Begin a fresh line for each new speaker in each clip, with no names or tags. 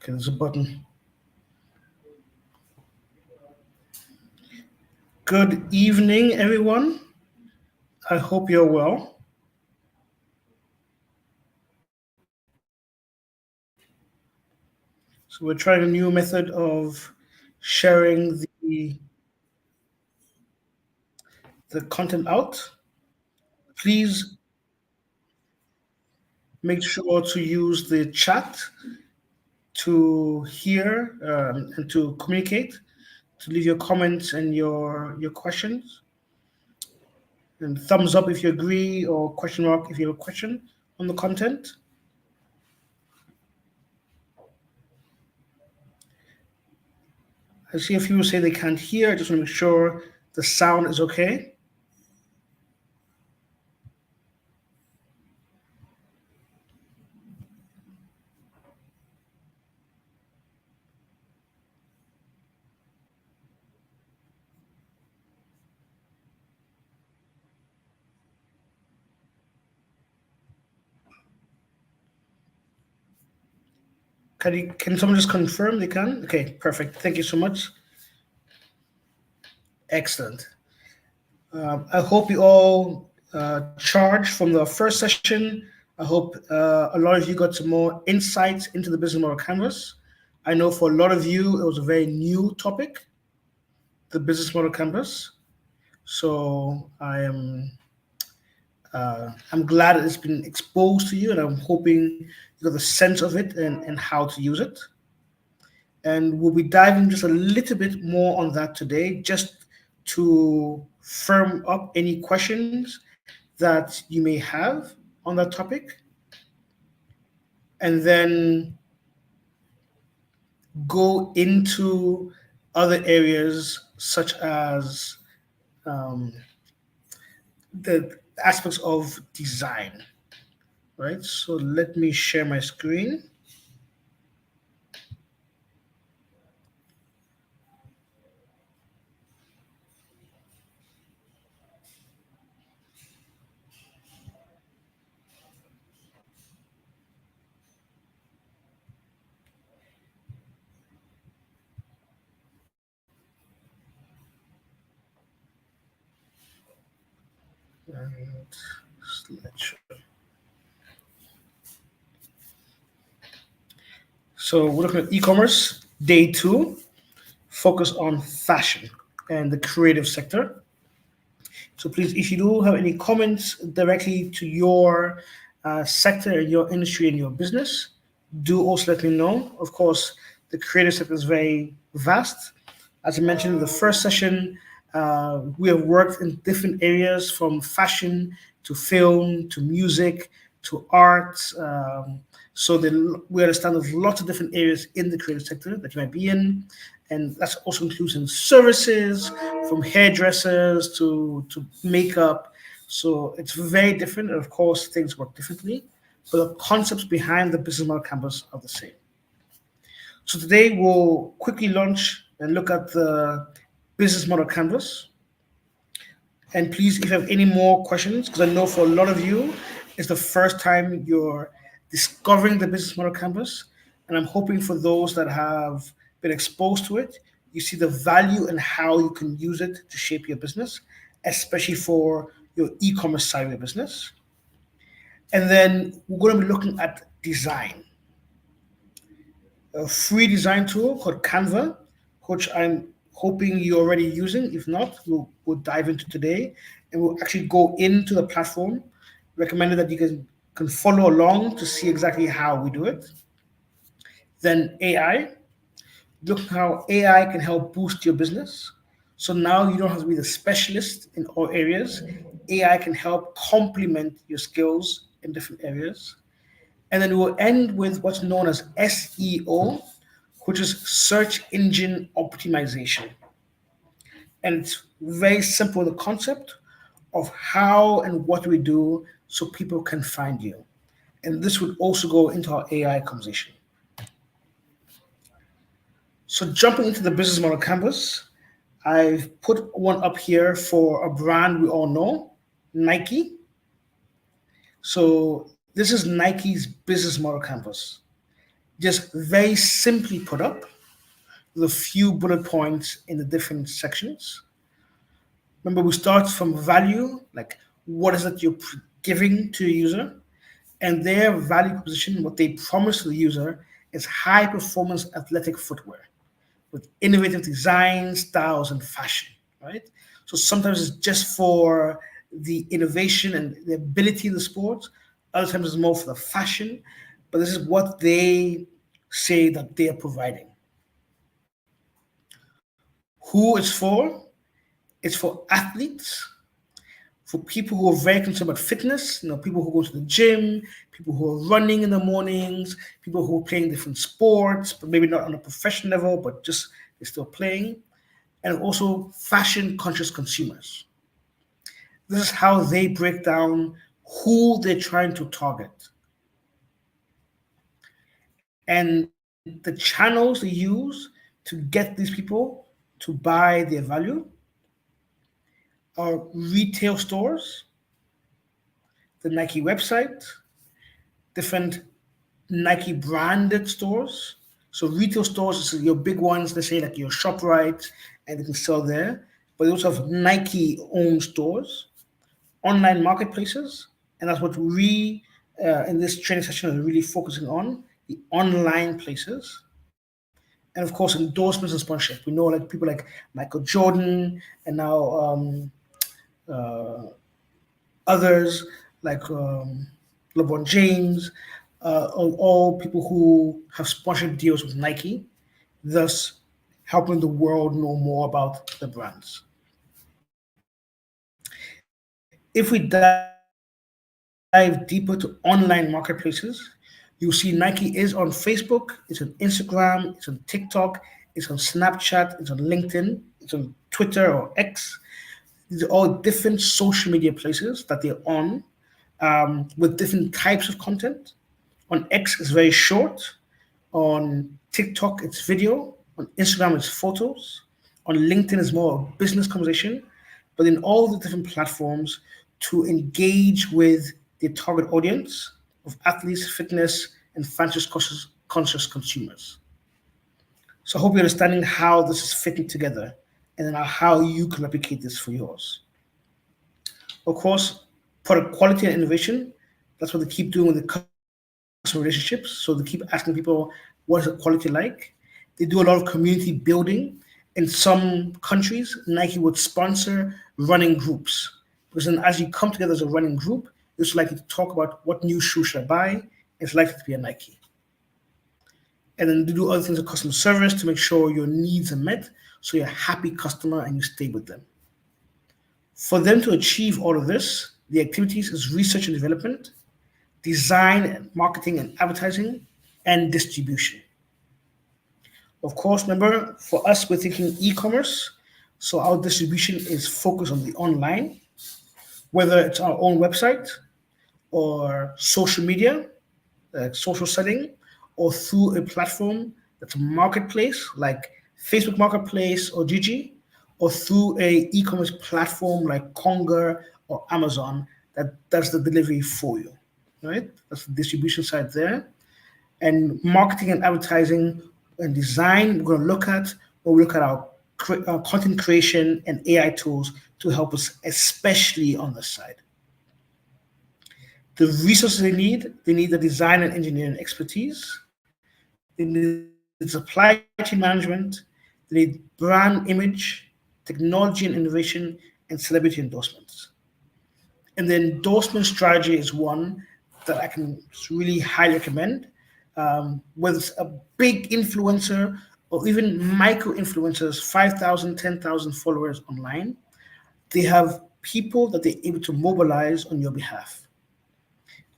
Okay, there's a button. Good evening, everyone. I hope you're well. So we're trying a new method of sharing the content out. Please make sure to use the chat to hear and to communicate, to leave your comments and your questions. And thumbs up if you agree, or question mark if you have a question on the content. I see a few say they can't hear. I just want to make sure the sound is okay. Can someone just confirm they can? Okay, perfect. Thank you so much. Excellent. I hope you all charged from the first session. I hope a lot of you got some more insights into the business model canvas. I know for a lot of you, it was a very new topic, the business model canvas. So I'm glad it's been exposed to you, and I'm hoping you got the sense of it and how to use it. And we'll be diving just a little bit more on that today, just to firm up any questions that you may have on that topic. And then go into other areas such as the aspects of design, right? So let me share my screen. And slideshow. So we're looking at e-commerce, day 2, focus on fashion and the creative sector. So please, if you do have any comments directly to your sector, your industry, and your business, do also let me know. Of course, the creative sector is very vast. As I mentioned in the first session, we have worked in different areas, from fashion to film to music to art. We understand there's lots of different areas in the creative sector that you might be in. And that also includes in services, from hairdressers to makeup. So it's very different. And of course, things work differently, but the concepts behind the business model canvas are the same. So today we'll quickly launch and look at the business model canvas. And please, if you have any more questions, because I know for a lot of you, it's the first time you're discovering the business model canvas. And I'm hoping for those that have been exposed to it, you see the value and how you can use it to shape your business, especially for your e-commerce side of your business. And then we're going to be looking at design. A free design tool called Canva, which I'm hoping you're already using. If not, we'll dive into today, and we'll actually go into the platform. Recommended that you can follow along to see exactly how we do it. Then AI. Look how AI can help boost your business. So now you don't have to be the specialist in all areas. AI can help complement your skills in different areas. And then we'll end with what's known as SEO, which is search engine optimization. And it's very simple, the concept of how and what we do so people can find you. And this would also go into our AI conversation. So jumping into the business model canvas, I've put one up here for a brand we all know, Nike. So this is Nike's business model canvas. just very simply put up with a few bullet points in the different sections. Remember, we start from value, like what is it you're giving to your user, and their value proposition, what they promise to the user, is high performance athletic footwear with innovative design, styles, and fashion, right? So sometimes it's just for the innovation and the ability of the sport. Other times it's more for the fashion, but this is what they say that they are providing. Who it's for? It's for athletes, for people who are very concerned about fitness, people who go to the gym, people who are running in the mornings, people who are playing different sports, but maybe not on a professional level, but just they're still playing, and also fashion conscious consumers. This is how they break down who they're trying to target. And the channels they use to get these people to buy their value are retail stores, the Nike website, different Nike branded stores. So retail stores is your big ones, let's say like your ShopRite, and they can sell there. But they also have Nike owned stores, online marketplaces, and that's what we in this training session are really focusing on, the online places. And of course, endorsements and sponsorship. We know like people like Michael Jordan and now uh, others like LeBron James, all people who have sponsored deals with Nike, thus helping the world know more about the brands. If we dive deeper to online marketplaces, you'll see Nike is on Facebook, it's on Instagram, it's on TikTok, it's on Snapchat, it's on LinkedIn, it's on Twitter or X. These are all different social media places that they're on with different types of content. On X, it's very short. On TikTok, it's video. On Instagram, it's photos. On LinkedIn, it's more a business conversation. But in all the different platforms to engage with the target audience of athletes, fitness, and conscious consumers. So I hope you're understanding how this is fitting together and then how you can replicate this for yours. Of course, product quality and innovation, that's what they keep doing with the customer relationships. So they keep asking people, what is the quality like? They do a lot of community building. In some countries, Nike would sponsor running groups. Because then as you come together as a running group, it's likely to talk about what new shoe should I buy. It's likely to be a Nike. And then they do other things like customer service to make sure your needs are met, so you're a happy customer and you stay with them. For them to achieve all of this, the activities is research and development, design, and marketing and advertising, and distribution. Of course, remember, for us, we're thinking e-commerce. So our distribution is focused on the online, whether it's our own website or social media, social setting, or through a platform that's a marketplace like Facebook Marketplace or Gigi, or through a e-commerce platform like Conga or Amazon that does the delivery for you. Right? That's the distribution side there. And marketing and advertising and design, we're going to look at when we look at our content creation and AI tools to help us, especially on this side. The resources they need the design and engineering expertise, they need supply chain management, they need brand image, technology and innovation, and celebrity endorsements. And the endorsement strategy is one that I can really highly recommend. Whether it's a big influencer or even micro influencers, 5,000, 10,000 followers online, they have people that they're able to mobilize on your behalf.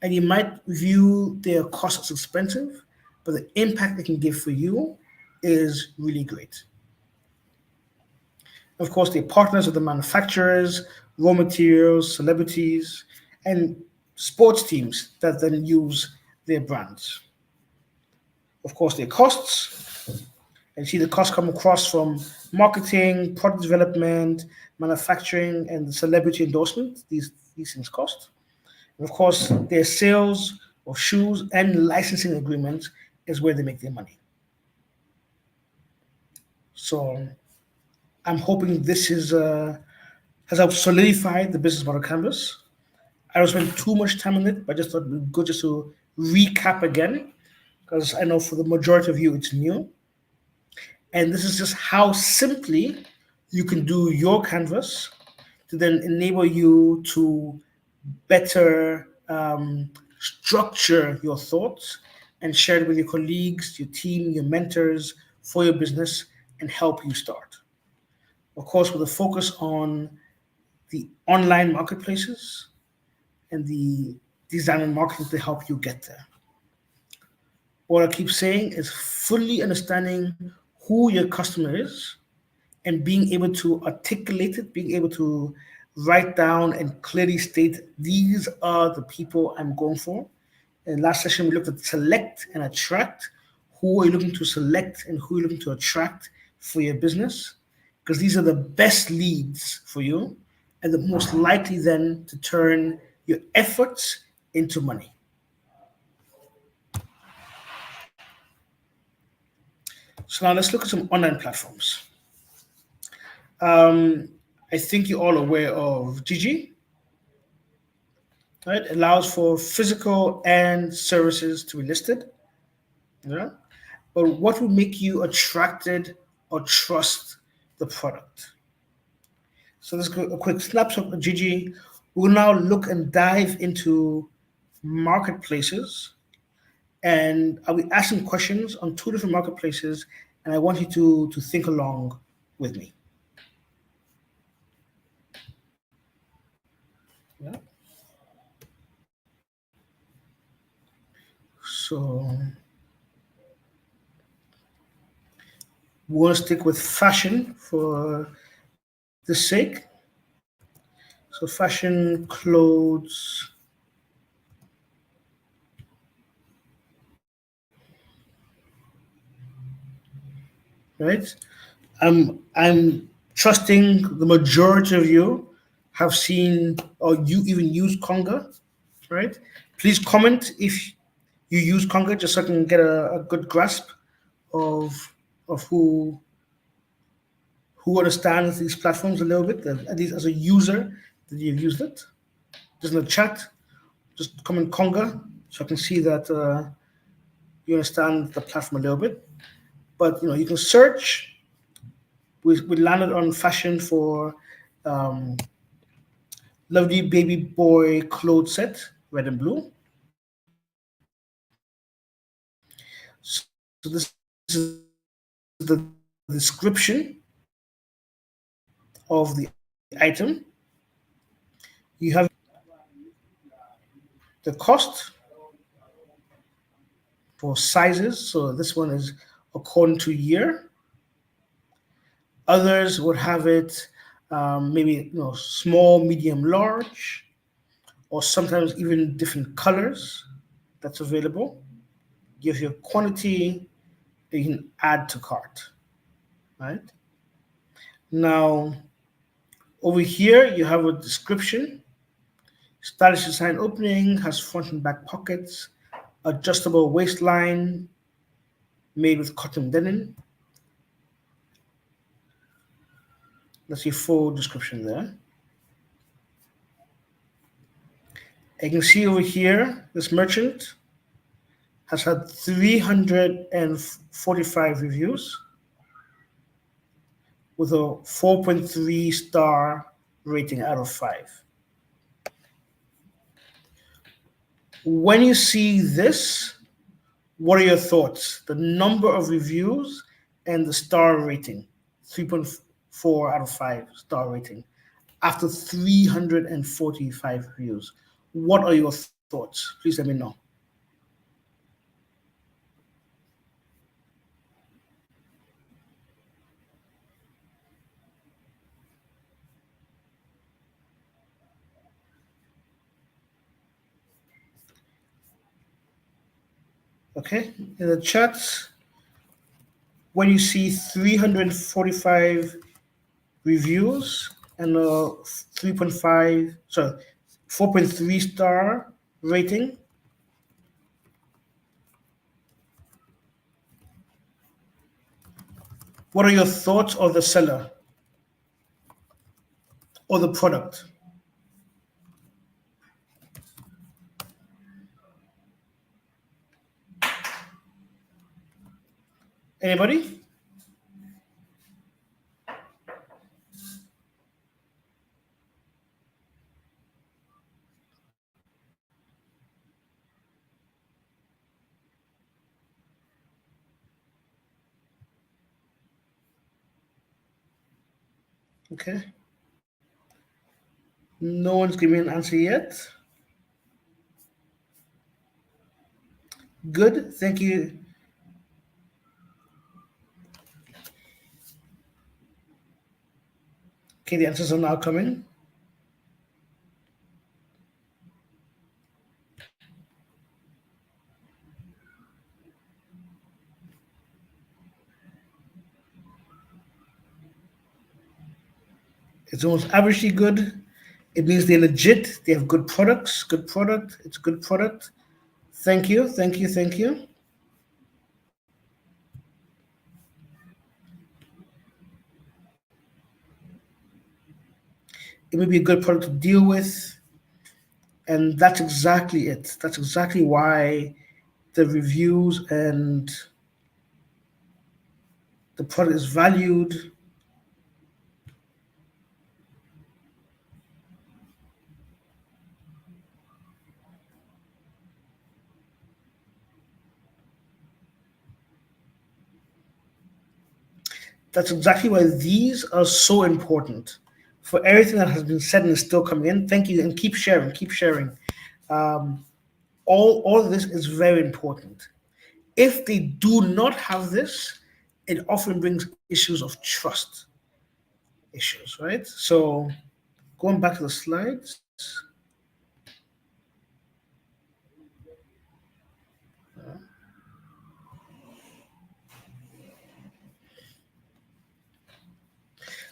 And you might view their cost as expensive, but the impact they can give for you is really great. Of course, they're partners with the manufacturers, raw materials, celebrities, and sports teams that then use their brands. Of course, their costs, and see the costs come across from marketing, product development, manufacturing, and celebrity endorsement. These things cost. And of course, their sales of shoes and licensing agreements is where they make their money. So I'm hoping this is has helped solidify the business model canvas. I don't spend too much time on it, but I just thought it would be good just to recap again, because I know for the majority of you it's new. And this is just how simply you can do your canvas to then enable you to better structure your thoughts and share it with your colleagues, your team, your mentors for your business and help you start. Of course, with a focus on the online marketplaces and the design and marketing to help you get there. What I keep saying is fully understanding who your customer is and being able to articulate it, being able to write down and clearly state these are the people I'm going for. In last session, we looked at select and attract. Who are you looking to select and who are you looking to attract for your business? Because these are the best leads for you and the most likely then to turn your efforts into money. So now let's look at some online platforms. Um, I think you're all aware of Gigi, right? It allows for physical and services to be listed. Yeah. But what will make you attracted or trust the product? So let's go a quick snapshot of Gigi. We'll now look and dive into marketplaces, and I'll be asking questions on two different marketplaces, and I want you to think along with me. Yeah. So we want to stick with fashion for the sake. So fashion, clothes, right? I'm trusting the majority of you have seen or you even use Conga, right? Please comment if you use Conga just so I can get a good grasp of of who understands these platforms a little bit, at least as a user that you've used it. Just in the chat, just comment Conga so I can see that you understand the platform a little bit. But you can search. We landed on fashion for um, lovely baby boy clothes set, red and blue. So this is the description of the item. You have the cost for sizes. So this one is according to year. Others would have it maybe small, medium, large, or sometimes even different colors that's available. Give you a quantity that you can add to cart, right? Now, over here, you have a description. Stylish design opening, has front and back pockets, adjustable waistline, made with cotton denim. That's your full description there. You can see over here, this merchant has had 345 reviews with a 4.3 star rating out of 5. When you see this, what are your thoughts? The number of reviews and the star rating, 3.4 out of 5 star rating, after 345 reviews. What are your thoughts? Please let me know. Okay, in the chat, when you see 345 reviews and a 3.5, sorry, 4.3 star rating, What are your thoughts of the seller or the product? Anybody? Okay. No one's giving me an answer yet. Good. Thank you. Okay, the answers are now coming. It's almost averagely good. It means they're legit. They have good products. Good product. It's a good product. Thank you. Thank you. Thank you. It may be a good product to deal with. And that's exactly it. That's exactly why the reviews and the product is valued. That's exactly why these are so important. For everything that has been said and is still coming in, thank you, and keep sharing, keep sharing. All of this is very important. If they do not have this, it often brings issues of trust issues, right? So going back to the slides.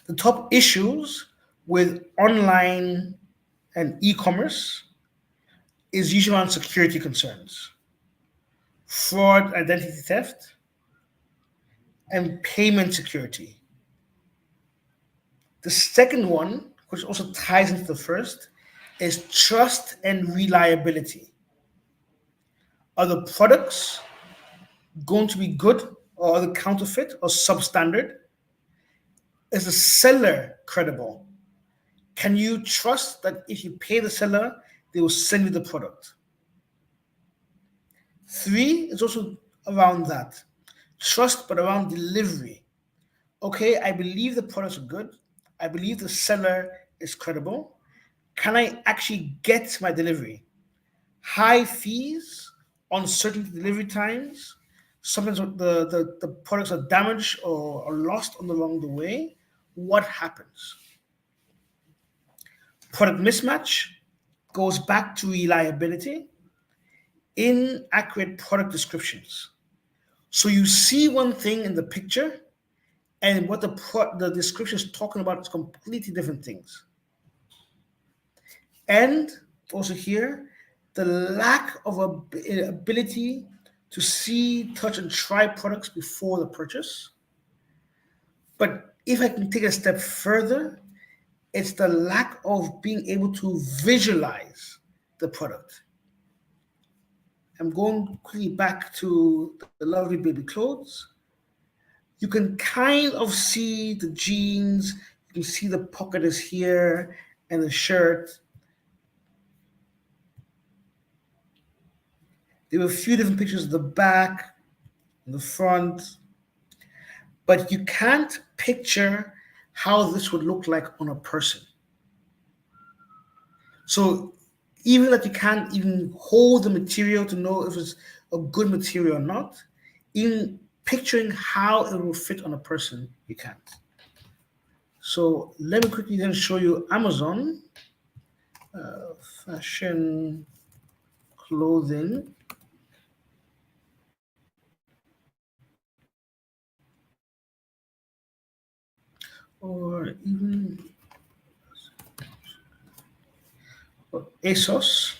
The top issues with online and e-commerce is usually around security concerns, fraud, identity theft, and payment security. The second one, which also ties into the first, is trust and reliability. Are the products going to be good, or are the counterfeit or substandard? Is the seller credible? Can you trust that if you pay the seller, they will send you the product? Three is also around that. Trust, but around delivery. Okay, I believe the products are good. I believe the seller is credible. Can I actually get my delivery? High fees, uncertain delivery times. Sometimes the products are damaged or lost along the way. What happens? Product mismatch goes back to reliability, inaccurate product descriptions. So you see one thing in the picture, and what the description is talking about is completely different things. And also here, the lack of ability to see, touch, and try products before the purchase. But if I can take a step further, it's the lack of being able to visualize the product. I'm going quickly back to the lovely baby clothes. You can kind of see the jeans, you can see the pocket is here, and the shirt. There were a few different pictures of the back and the front, but you can't picture how this would look like on a person. So even that you can't even hold the material to know if it's a good material or not, even picturing how it will fit on a person, you can't. So let me quickly then show you Amazon fashion clothing. Or even ASOS.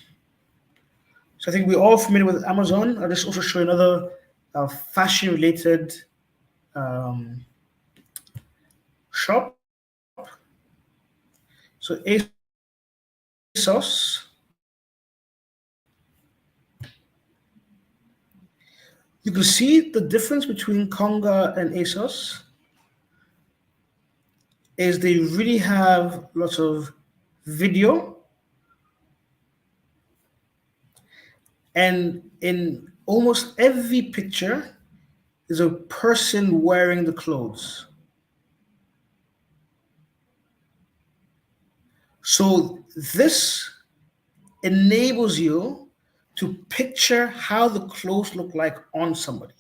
So I think we're all familiar with Amazon. I'll just also show you another fashion-related shop. So ASOS, you can see the difference between Conga and ASOS is they really have lots of video, and in almost every picture is a person wearing the clothes. So this enables you to picture how the clothes look like on somebody.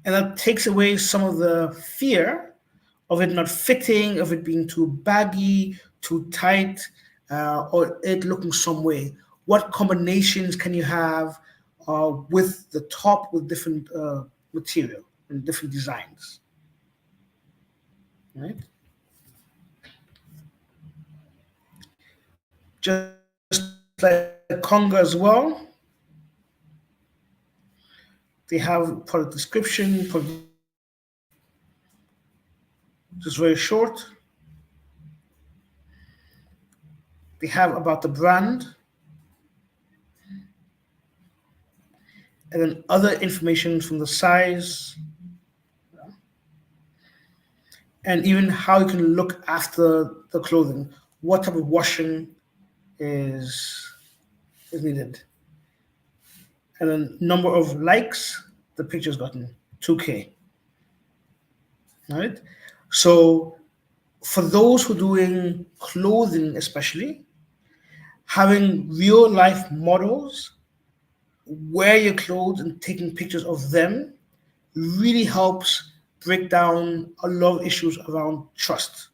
And that takes away some of the fear of it not fitting, of it being too baggy, too tight, or it looking some way. What combinations can you have with the top with different material and different designs? Right? Just like Conga as well, they have product description, just very short. They have about the brand, and then other information from the size, and even how you can look after the clothing. What type of washing is needed, and then number of likes the picture's gotten, 2K. Right. So for those who are doing clothing, especially having real life models wear your clothes and taking pictures of them really helps break down a lot of issues around trust,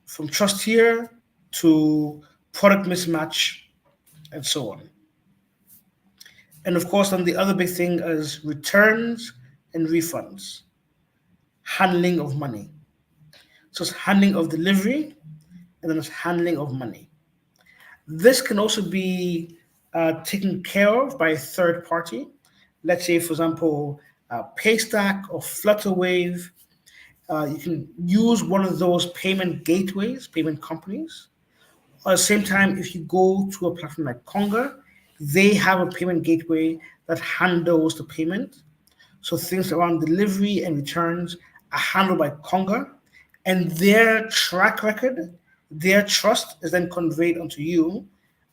from trust here to product mismatch and so on. And of course, then the other big thing is returns and refunds, handling of money. So it's handling of delivery and then it's handling of money. This can also be taken care of by a third party. Let's say, for example, Paystack or Flutterwave. You can use one of those payment gateways, payment companies. At the same time, if you go to a platform like Conga, they have a payment gateway that handles the payment. So things around delivery and returns are handled by Conga, and their track record, their trust is then conveyed onto you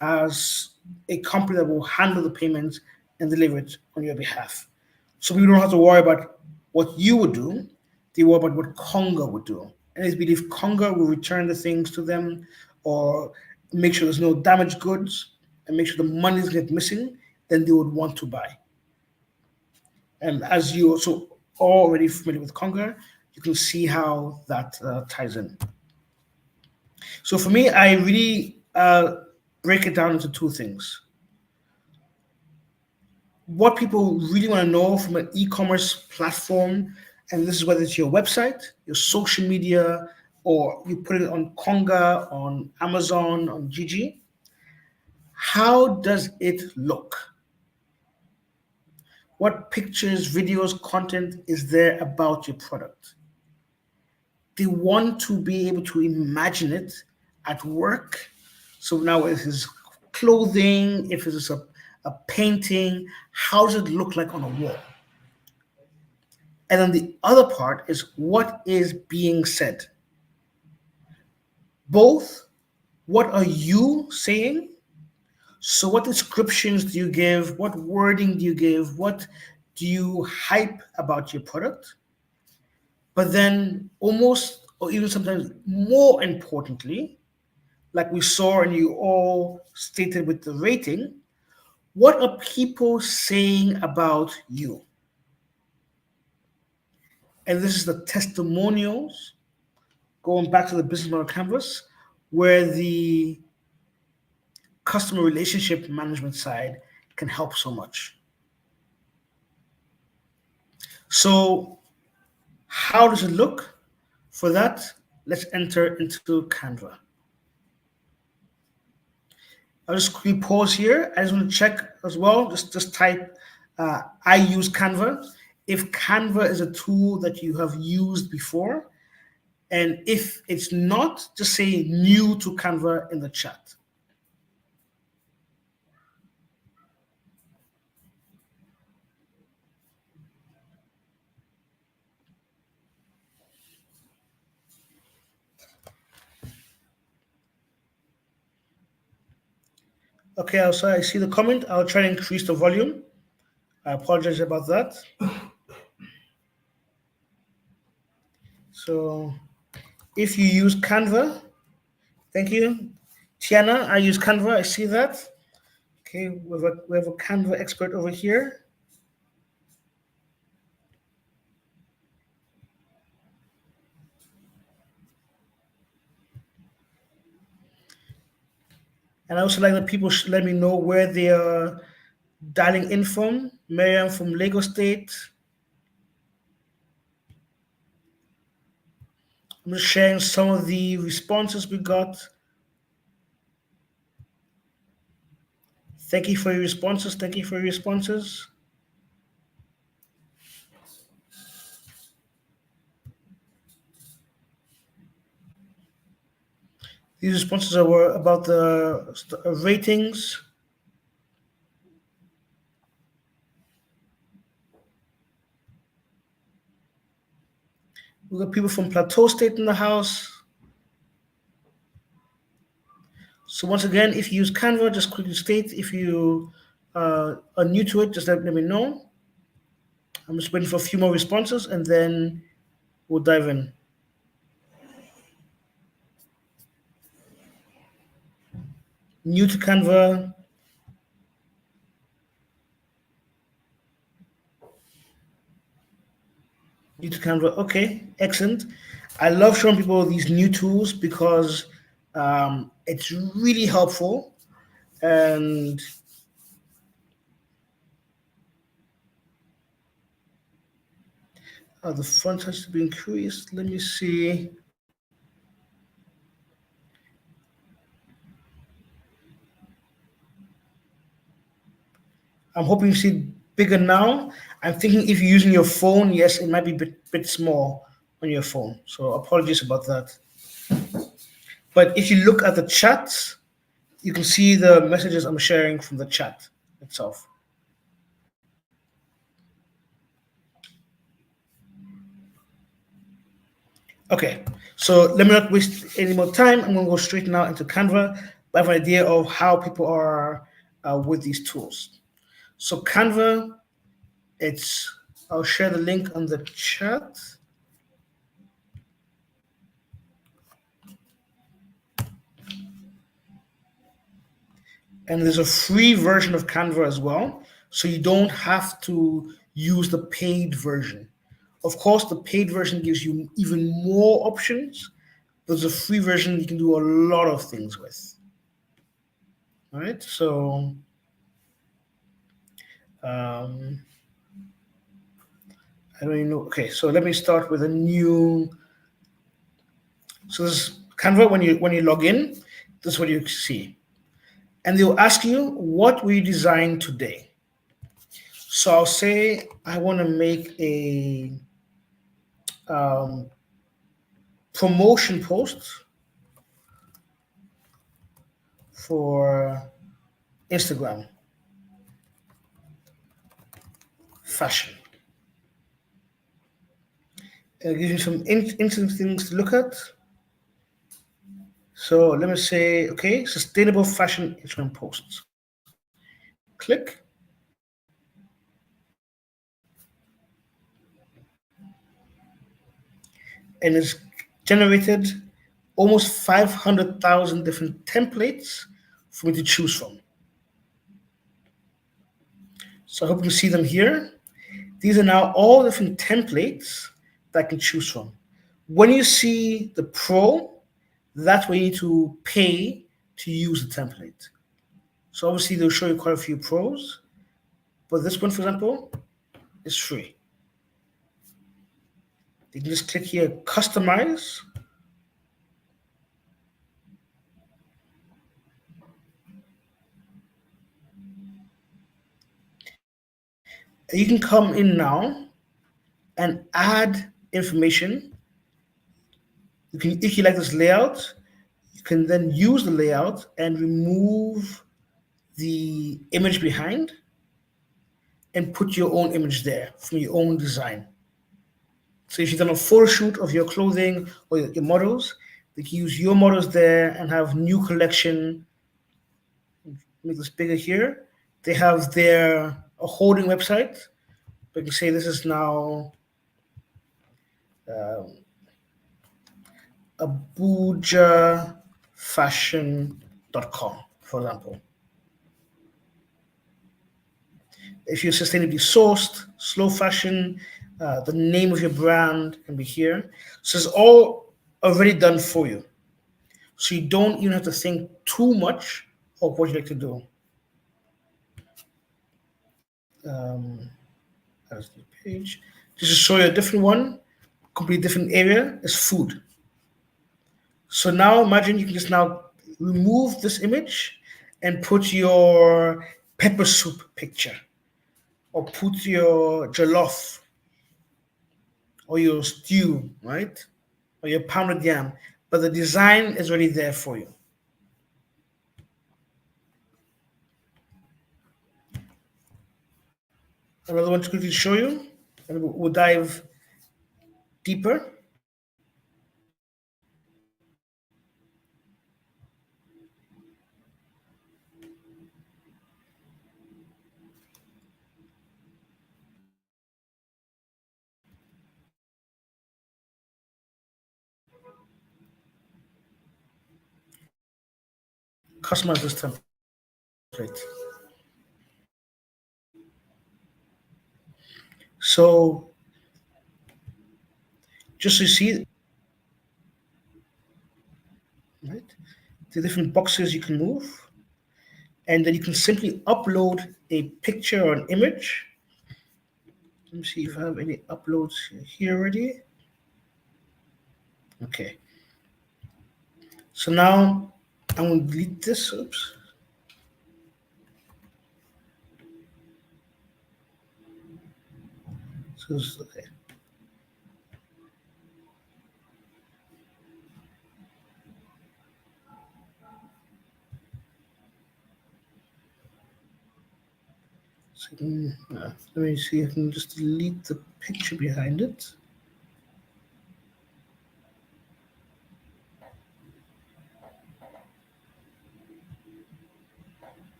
as a company that will handle the payments and deliver it on your behalf. So we don't have to worry about what you would do, they worry about what Conga would do. And I believe Conga will return the things to them or make sure there's no damaged goods and make sure the money get missing, then they would want to buy. And as you also already familiar with Conga, you can see how that ties in. So for me, I really break it down into two things. What people really want to know from an e-commerce platform, and this is whether it's your website, your social media, or you put it on Conga, on Amazon, on Gigi. How does it look? What pictures, videos, content is there about your product? They want to be able to imagine it at work. So now if it's clothing, if it's a painting, how does it look like on a wall? And then the other part is what is being said. Both, what are you saying? So what descriptions do you give? What wording do you give? What do you hype about your product? But then almost, or even sometimes more importantly, like we saw and you all stated with the rating, what are people saying about you? And this is the testimonials, going back to the business model canvas, where the customer relationship management side can help so much. So how does it look? For that, let's enter into Canva. I'll just quickly pause here. I just want to check as well. Just type I use Canva. if Canva is a tool that you have used before. And if it's not, just say new to Canva in the chat. Okay, so I see the comment. I'll try to increase the volume. I apologize about that. So if you use Canva, thank you. Tiana, I use Canva. I see that. Okay, we have a Canva expert over here. And I also like that people should let me know where they are dialing in from. Miriam from Lagos State. I'm just sharing some of the responses we got. Thank you for your responses. Thank you for your responses. These responses were about the ratings. We got people from Plateau State in the house. So once again, if you use Canva, just quickly state if you are new to it, just let me know. I'm just waiting for a few more responses and then we'll dive in. New to Canva. New to Canva. Okay, excellent. I love showing people these new tools because it's really helpful. And the font has to be increased. Let me see. I'm hoping you see bigger now. I'm thinking if you're using your phone, yes, it might be a bit small on your phone. So apologies about that. But if you look at the chat, you can see the messages I'm sharing from the chat itself. Okay, so let me not waste any more time. I'm going to go straight now into Canva. I have an idea of how people are with these tools. So Canva, I'll share the link on the chat. And there's a free version of Canva as well. So you don't have to use the paid version. Of course, the paid version gives you even more options. There's a free version you can do a lot of things with. All right, so I don't even know. Okay, so let me start with a new. So this is Canva. When you log in, this is what you see, and they'll ask you what will you design today. So I'll say I want to make a promotion post for Instagram fashion. It'll give you some interesting things to look at. So let me say, okay, sustainable fashion Instagram posts. Click. And it's generated almost 500,000 different templates for me to choose from. So I hope you see them here. These are now all different templates that I can choose from. When you see the Pro, that's where you need to pay to use the template. So obviously they'll show you quite a few pros, but this one, for example, is free. You can just click here, customize. And you can come in now and add information. You can, if you like this layout, you can then use the layout and remove the image behind and put your own image there from your own design. So if you've done a photo shoot of your clothing or your models, they can use your models there and have new collection. Make this bigger here. They have their a holding website. We can say this is now um, abujafashion.com, for example. If you're sustainably sourced, slow fashion, the name of your brand can be here. So it's all already done for you. So you don't even have to think too much of what you like to do. That's the page. Just to show you a different one, completely different area, is food. So now imagine you can just now remove this image and put your pepper soup picture or put your jollof or your stew, right? Or your pounded yam. But the design is already there for you. Another one to quickly show you, and we'll dive deeper. Customize this template. So just so you see, right, the different boxes you can move, and then you can simply upload a picture or an image. Let me see if I have any uploads here already. Okay. So now I'm going to delete this. Oops. So okay. So let me see if I can just delete the picture behind it.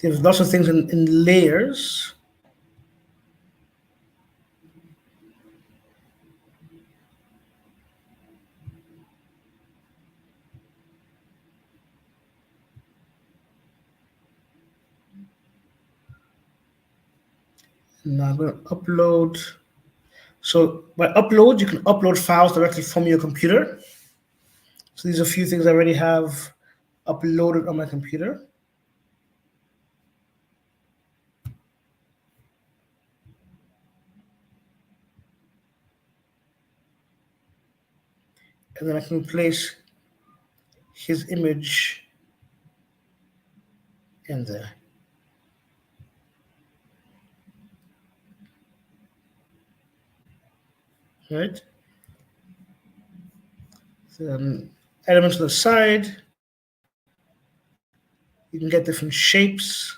There's lots of things in layers. Now I'm going to upload. So by upload, you can upload files directly from your computer. So these are a few things I already have uploaded on my computer. And then I can place his image in there. Right? Elements on the side. You can get different shapes.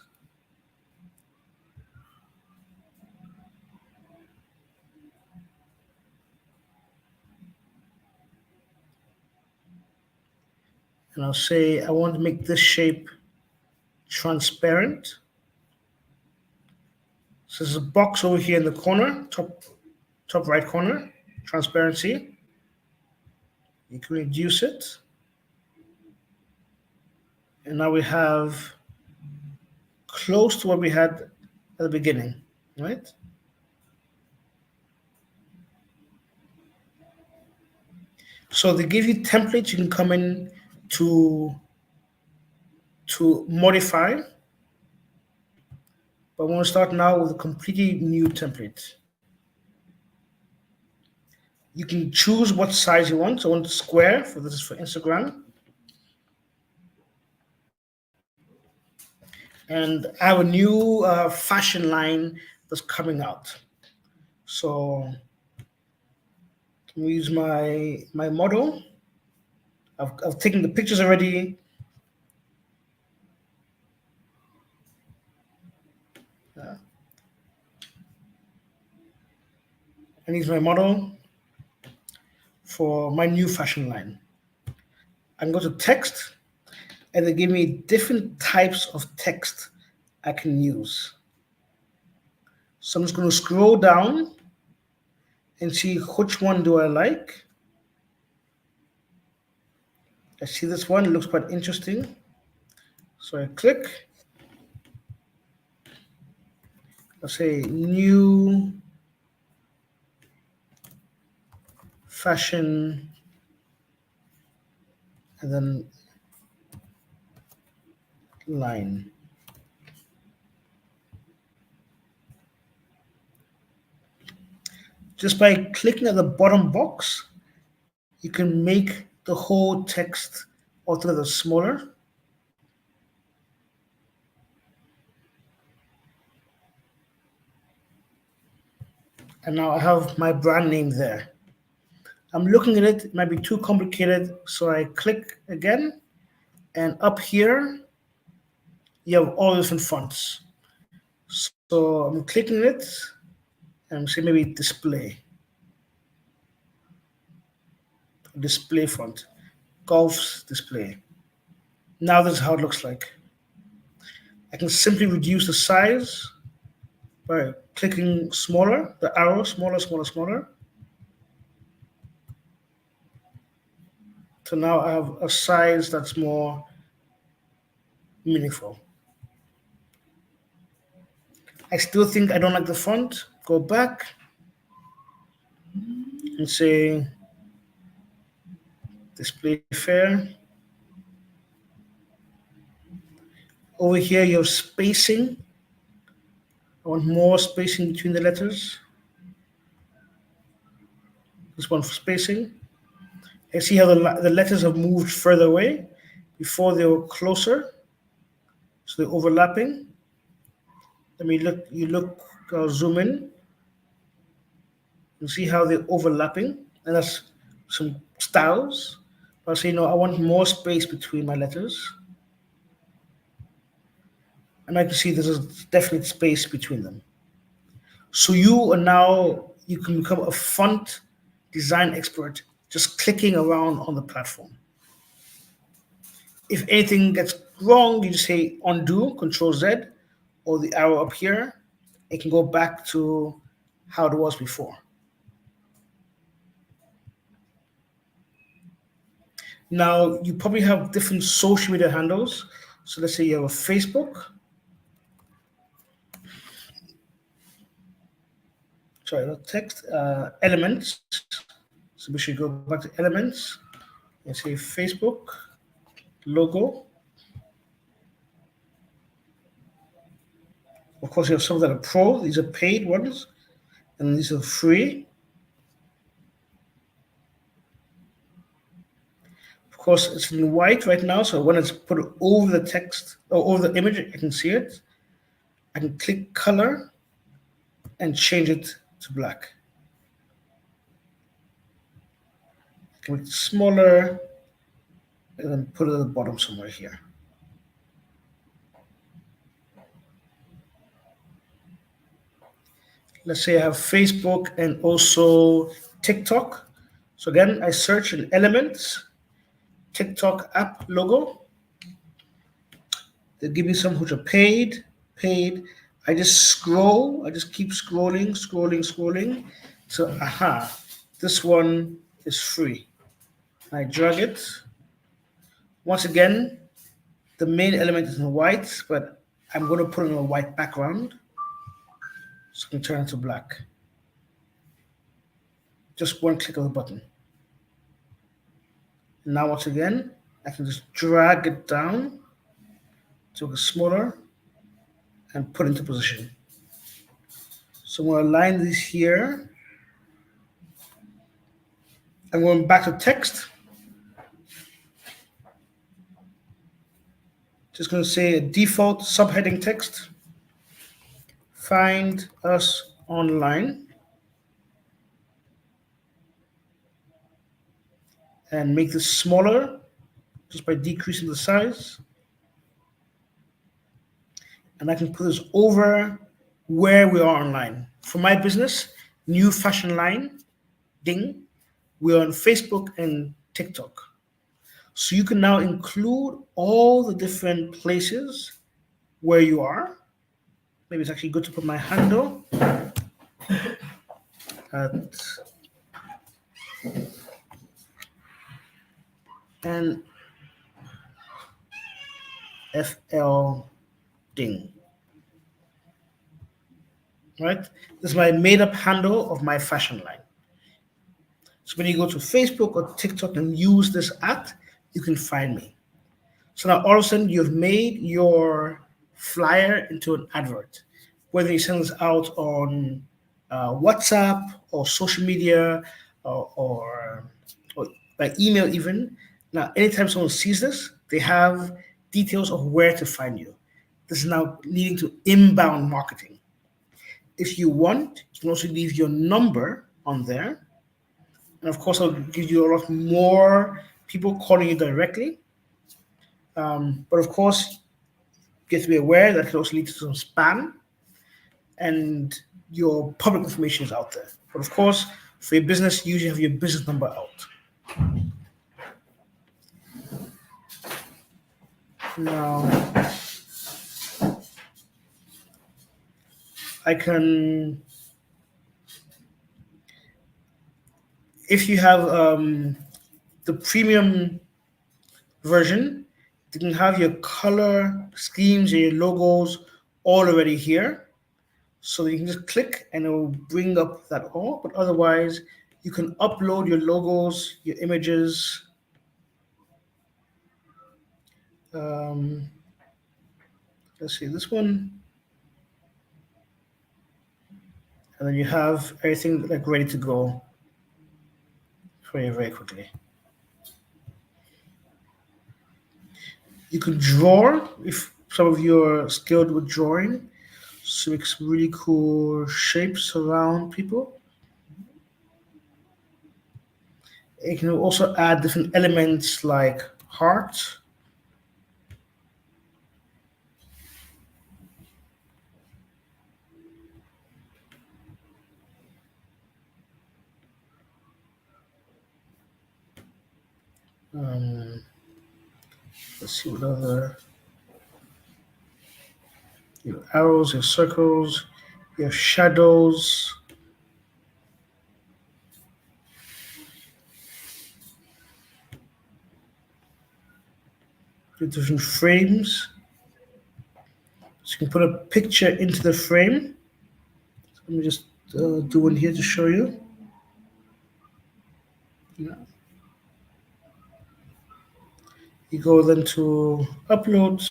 And I'll say I want to make this shape transparent. So there's a box over here in the corner, top right corner, transparency. You can reduce it. And now we have close to what we had at the beginning, right? So they give you templates you can come in to modify. But we're going to start now with a completely new template. You can choose what size you want. So I want square, for this is for Instagram. And I have a new fashion line that's coming out. So we use my model. I've taken the pictures already. And use my model for my new fashion line. I can go to text, and they give me different types of text I can use. So I'm just going to scroll down and see which one do I like. I see this one, it looks quite interesting. So I click. Let's say new fashion, and then line. Just by clicking at the bottom box, you can make the whole text altogether smaller. And now I have my brand name there. I'm looking at it, it might be too complicated, so I click again, and up here, you have all different fonts. So I'm clicking it, and say maybe display font, Golf's display. Now this is how it looks like. I can simply reduce the size by clicking smaller, the arrow, smaller, smaller, smaller. So now I have a size that's more meaningful. I still think I don't like the font. Go back and say display fair. Over here, you have spacing. I want more spacing between the letters. This one for spacing. I see how the letters have moved further away. Before they were closer, so they're overlapping. Let me look. I'll zoom in. You see how they're overlapping, and that's some styles. I'll say no. I want more space between my letters, and I can see there's a definite space between them. So you can become a font design expert just clicking around on the platform. If anything gets wrong, you just say undo, Control Z, or the arrow up here. It can go back to how it was before. Now, you probably have different social media handles. So let's say you have a Facebook. Sorry, not text, elements. So we should go back to elements and say Facebook logo. Of course, you have some that are pro. These are paid ones, and these are free. Of course, it's in white right now, so when it's put over the text or over the image, I can see it. I can click color and change it to black. I can make it smaller and then put it at the bottom somewhere here. Let's say I have Facebook and also TikTok. So again, I search in elements, TikTok app logo. They give me some which are paid. I just scroll, I just keep scrolling. So, this one is free. I drag it. Once again, the main element is in white, but I'm going to put in a white background so I can turn it to black. Just one click of the button. Now, once again, I can just drag it down to make it smaller and put into position. So I'm going to align these here. I'm going back to text. Just going to say a default subheading text. Find us online. and make this smaller just by decreasing the size. And I can put this over where we are online. For my business, new fashion line, ding, we're on Facebook and TikTok. So you can now include all the different places where you are. Maybe it's actually good to put my handle at NFL ding. Right? This is my made up handle of my fashion line. So when you go to Facebook or TikTok and use this at, you can find me. So now all of a sudden you've made your flyer into an advert, whether you send this out on WhatsApp or social media or by email even. Now, anytime someone sees this, they have details of where to find you. This is now leading to inbound marketing. If you want, you can also leave your number on there. And of course, I'll give you a lot more people calling you directly. But of course, you have to be aware that it can also lead to some spam and your public information is out there. But of course, for your business, you usually have your business number out. Now, I can, if you have the premium version, you can have your color schemes and your logos all already here. So you can just click and it will bring up that all. But otherwise, you can upload your logos, your images. Let's see this one. And then you have everything like ready to go for you very quickly. You can draw if some of you are skilled with drawing. So it makes really cool shapes around people. You can also add different elements like heart. Let's see what other. Your arrows, your circles, your shadows. Your different frames. So you can put a picture into the frame. So let me just do one here to show you. Yeah. You go then to uploads.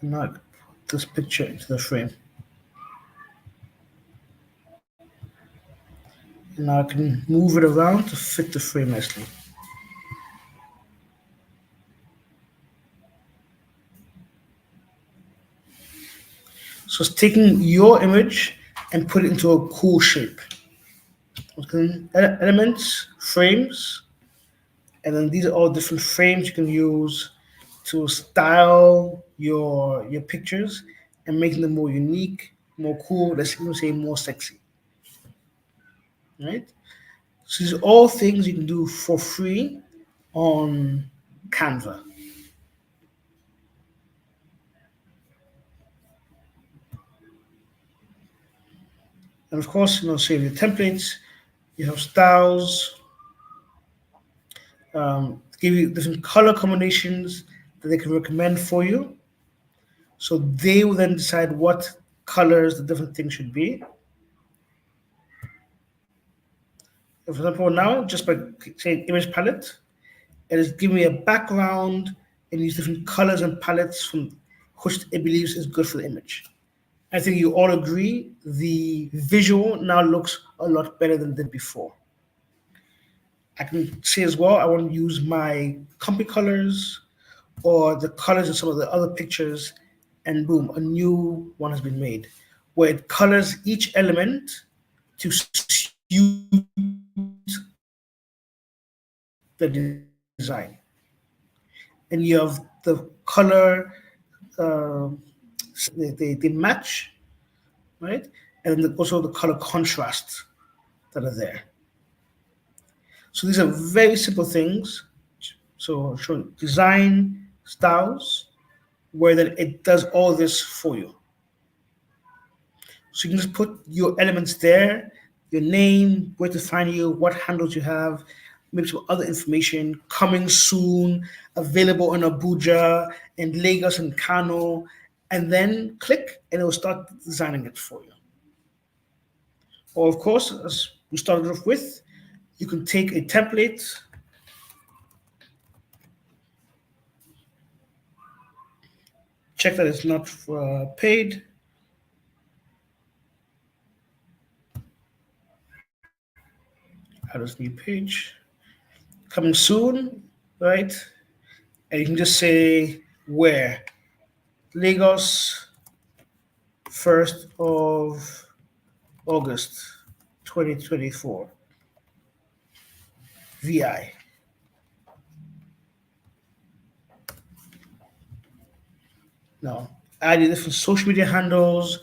And now I put this picture into the frame. And now I can move it around to fit the frame nicely. So it's taking your image and put it into a cool shape. Okay. Elements, frames, and then these are all different frames you can use to style your pictures and making them more unique, more cool, let's even say more sexy. Right? So these are all things you can do for free on Canva. And of course, save your templates, you have styles, give you different color combinations that they can recommend for you. So they will then decide what colors the different things should be. For example, now, just by saying image palette, it is giving me a background and these different colors and palettes from which it believes is good for the image. I think you all agree the visual now looks a lot better than it did before. I can say as well, I want to use my company colors or the colors of some of the other pictures, and boom, a new one has been made where it colors each element to suit the design. And you have the color, uh, they match, right? And then also the color contrasts that are there. So these are very simple things. So show design styles, where then it does all this for you. So you can just put your elements there, your name, where to find you, what handles you have, maybe some other information, coming soon, available in Abuja, in Lagos and Kano, and then click and it will start designing it for you. Or of course, as we started off with, you can take a template, check that it's not paid, add this new page, coming soon, right? And you can just say where. Lagos, 1st of August 2024. VI. Now, add your different social media handles,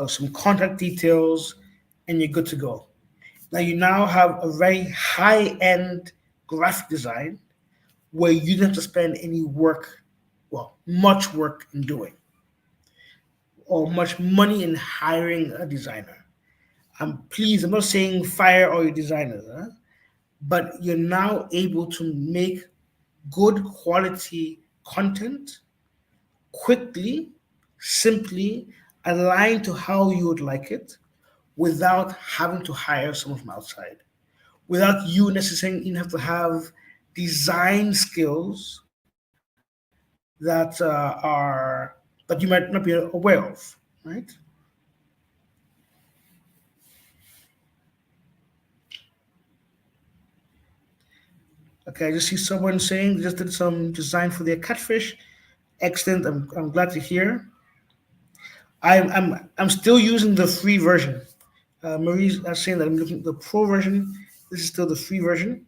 some contact details, and you're good to go. Now, you now have a very high end graphic design where you don't have to spend any work, well, much work in doing, or much money in hiring a designer. I'm not saying fire all your designers, huh? But you're now able to make good quality content quickly, simply, aligned to how you would like it without having to hire someone from outside, without you necessarily have to have design skills that you might not be aware of, right? Okay, I just see someone saying they just did some design for their catfish. Excellent. I'm glad to hear. I'm still using the free version. Marie's saying that I'm looking at the pro version. This is still the free version.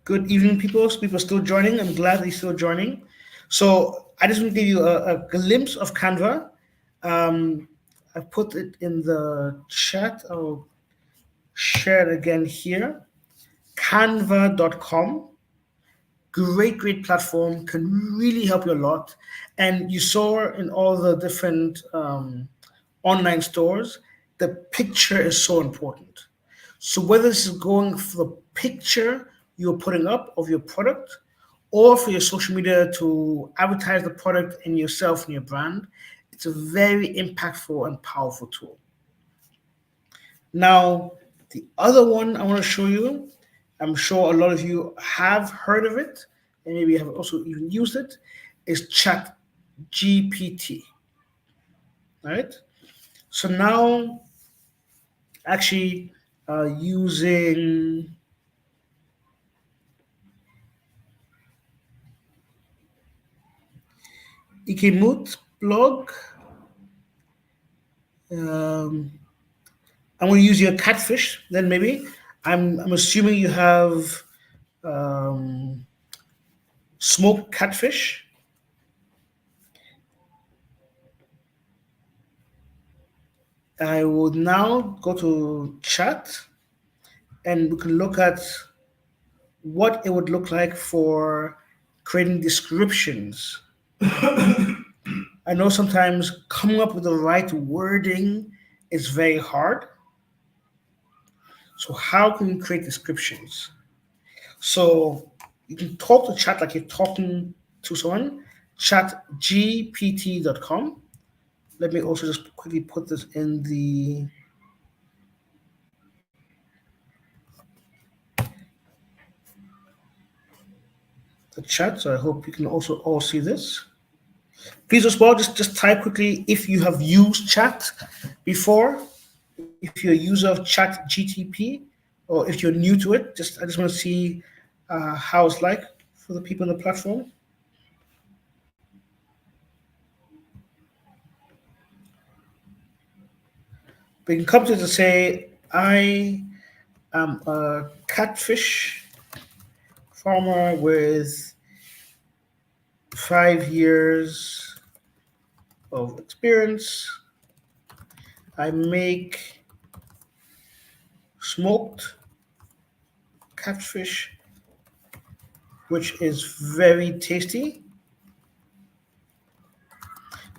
Good evening, people. People are still joining. I'm glad they're still joining. So I just want to give you a glimpse of Canva. Um, I put it in the chat. I'll share it again here. Canva.com. Great platform, can really help you a lot. And you saw in all the different online stores, the picture is so important. So whether this is going for the picture you're putting up of your product or for your social media to advertise the product and yourself and your brand, it's a very impactful and powerful tool. Now, the other one I want to show you, I'm sure a lot of you have heard of it and maybe have also even used it, is Chat GPT. All right. So now, actually, using eCommerce blog, um, I'm going to use your catfish. Then maybe I'm assuming you have um, smoked catfish. I will now go to chat and we can look at what it would look like for creating descriptions. I know sometimes coming up with the right wording is very hard. So how can we create descriptions? So you can talk to chat like you're talking to someone, chatgpt.com. Let me also just quickly put this in the chat. So I hope you can also all see this. Please as well, just type quickly if you have used chat before, if you're a user of chat GTP, or if you're new to it. I just want to see how it's like for the people on the platform. We can come to it to say, I am a catfish farmer with 5 years of experience. I make smoked catfish, which is very tasty.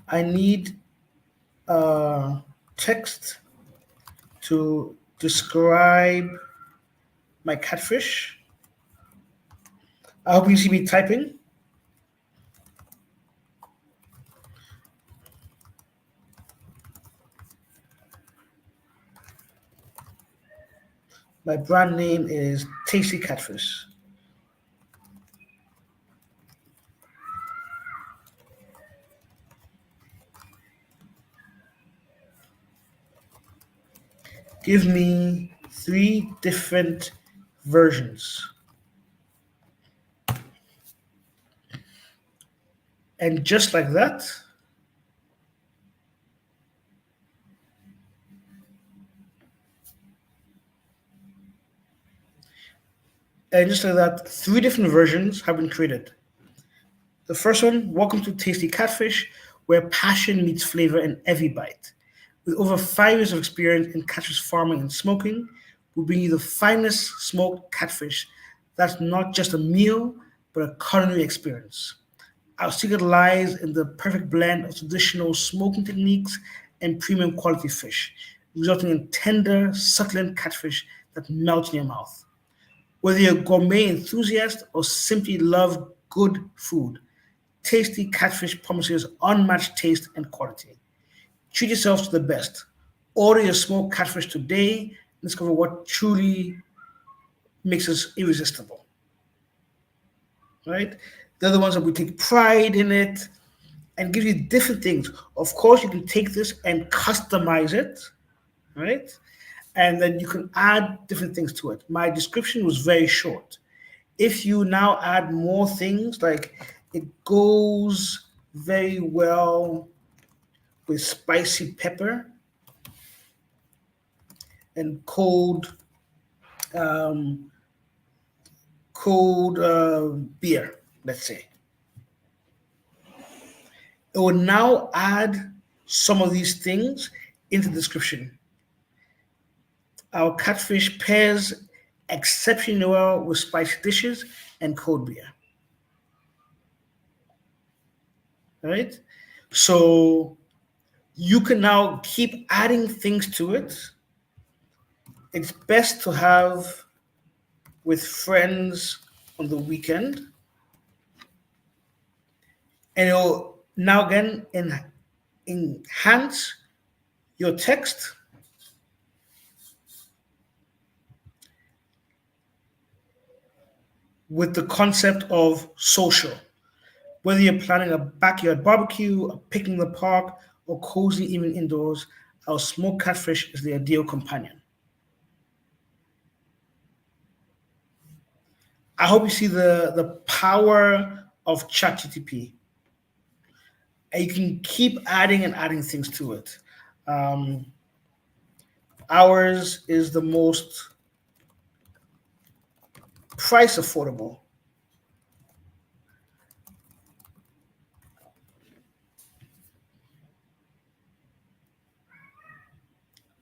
I need text to describe my catfish. I hope you see me typing. My brand name is Tasty Catfish. Give me 3 different versions. And just like that, and just like that, 3 different versions have been created. The first one, welcome to Tasty Catfish, where passion meets flavor in every bite. With over 5 years of experience in catfish farming and smoking, we bring you the finest smoked catfish that's not just a meal, but a culinary experience. Our secret lies in the perfect blend of traditional smoking techniques and premium quality fish, resulting in tender, succulent catfish that melt in your mouth. Whether you're a gourmet enthusiast or simply love good food, Tasty Catfish promises unmatched taste and quality. Treat yourself to the best. Order your smoked catfish today and discover what truly makes us irresistible. Right? The other ones that we take pride in it and give you different things. Of course, you can take this and customize it, right? And then you can add different things to it. My description was very short. If you now add more things, like it goes very well with spicy pepper and um, cold beer, let's say. It will now add some of these things into the description. Our catfish pairs exceptionally well with spicy dishes and cold beer. Right? So you can now keep adding things to it. It's best to have with friends on the weekend. And it'll now again enhance your text with the concept of social. Whether you're planning a backyard barbecue, a picnic in the park, or cozy evening indoors, our smoked catfish is the ideal companion. I hope you see the power of ChatGTP. And you can keep adding and adding things to it. Um, ours is the most price affordable.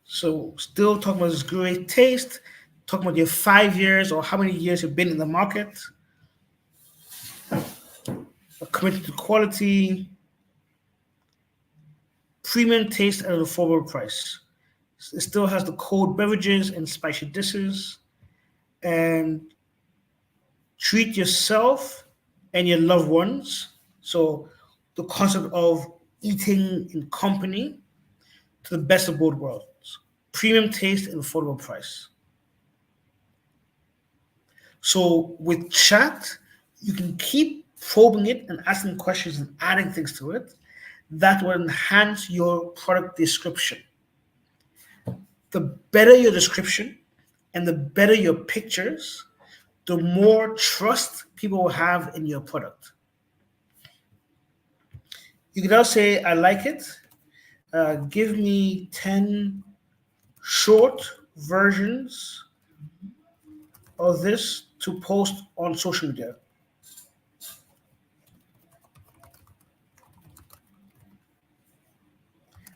So still talking about this great taste, talking about your 5 years or how many years you've been in the market, a commitment to quality, premium taste at an affordable price. It still has the cold beverages and spicy dishes, and treat yourself and your loved ones. So the concept of eating in company to the best of both worlds. Premium taste and affordable price. So with chat, you can keep probing it and asking questions and adding things to it that will enhance your product description. The better your description and the better your pictures, the more trust people will have in your product. You can now say, I like it. Give me 10 short versions of this to post on social media.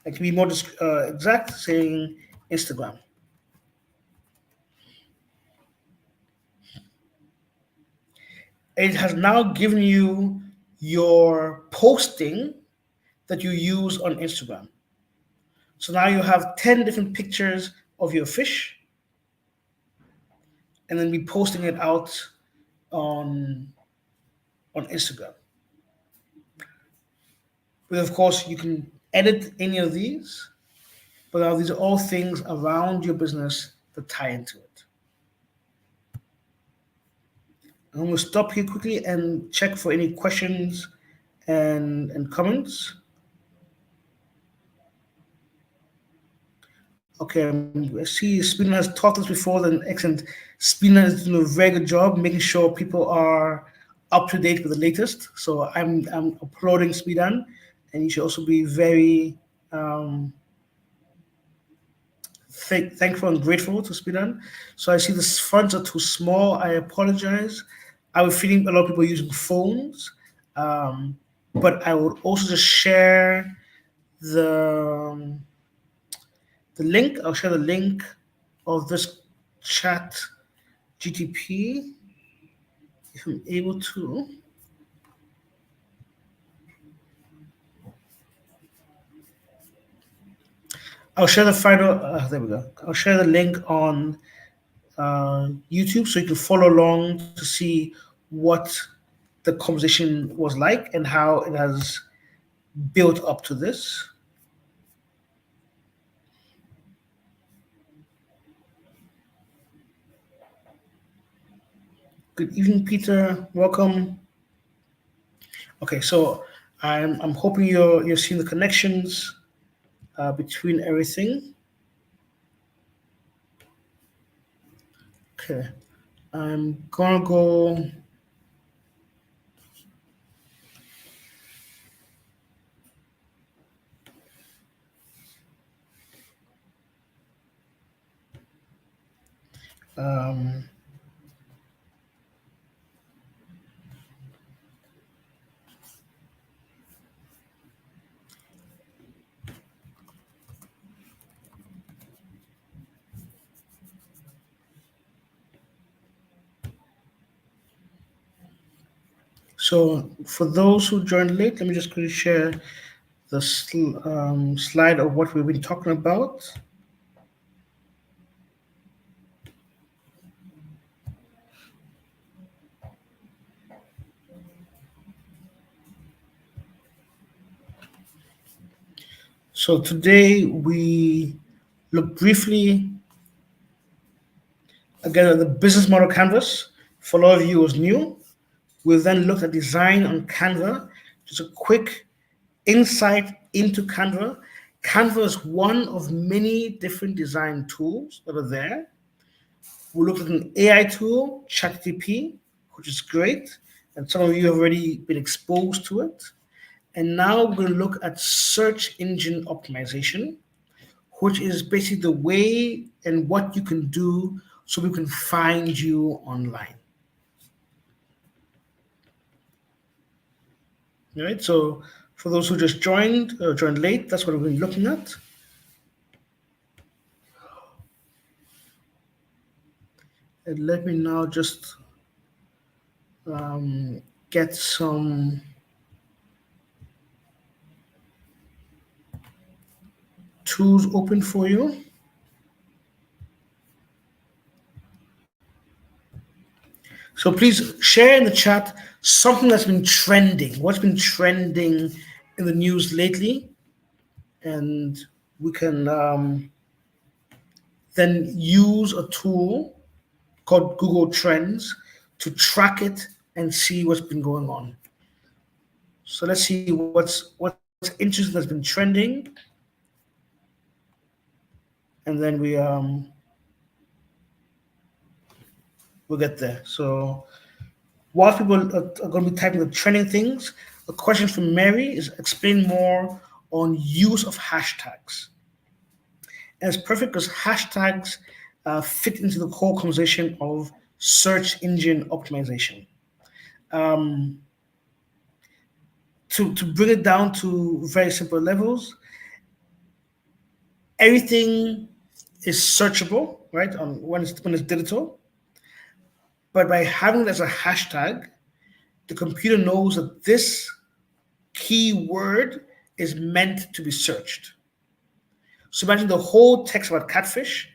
I can be more exact, saying Instagram. It has now given you your posting that you use on Instagram. So now you have 10 different pictures of your fish and then be posting it out on Instagram. But of course, you can edit any of these, but now these are all things around your business that tie into it. I'm going to stop here quickly and check for any questions and comments. Okay, I see SMEDAN has taught us before, then excellent. SMEDAN is doing a very good job making sure people are up to date with the latest. So I'm uploading SMEDAN, and you should also be very thankful and grateful to SMEDAN. So I see the fonts are too small. I apologize. I was feeling a lot of people using phones, but I would also just share the link. I'll share the link of this chat GTP if I'm able to. I'll share the final. There we go. I'll share the link on YouTube so you can follow along to see what the conversation was like and how it has built up to this. Good evening, Peter. Welcome. Okay, so I'm hoping you're seeing the connections between everything. Okay, I'm gonna go. So for those who joined late, let me just quickly share the slide of what we've been talking about. So today we look briefly again at the business model canvas. For a lot of you, it was new. We've then looked at design on Canva. Just a quick insight into Canva. Canva is one of many different design tools that are there. We looked at an AI tool, ChatGPT, which is great, and some of you have already been exposed to it. And now we're going to look at search engine optimization, which is basically the way and what you can do so we can find you online. All right, so for those who just joined or joined late, that's what we're looking at. And let me now just get some tools open for you. So please share in the chat something that's been trending. What's been trending in the news lately? And we can then use a tool called Google Trends to track it and see what's been going on. So let's see what's interesting that's been trending. And then we'll get there. So while people are going to be typing the trending things, a question from Mary is explain more on use of hashtags. And it's perfect because hashtags fit into the whole conversation of search engine optimization. Um, to bring it down to very simple levels, everything is searchable, right? On when it's digital, but by having it as a hashtag, the computer knows that this keyword is meant to be searched. So imagine the whole text about catfish.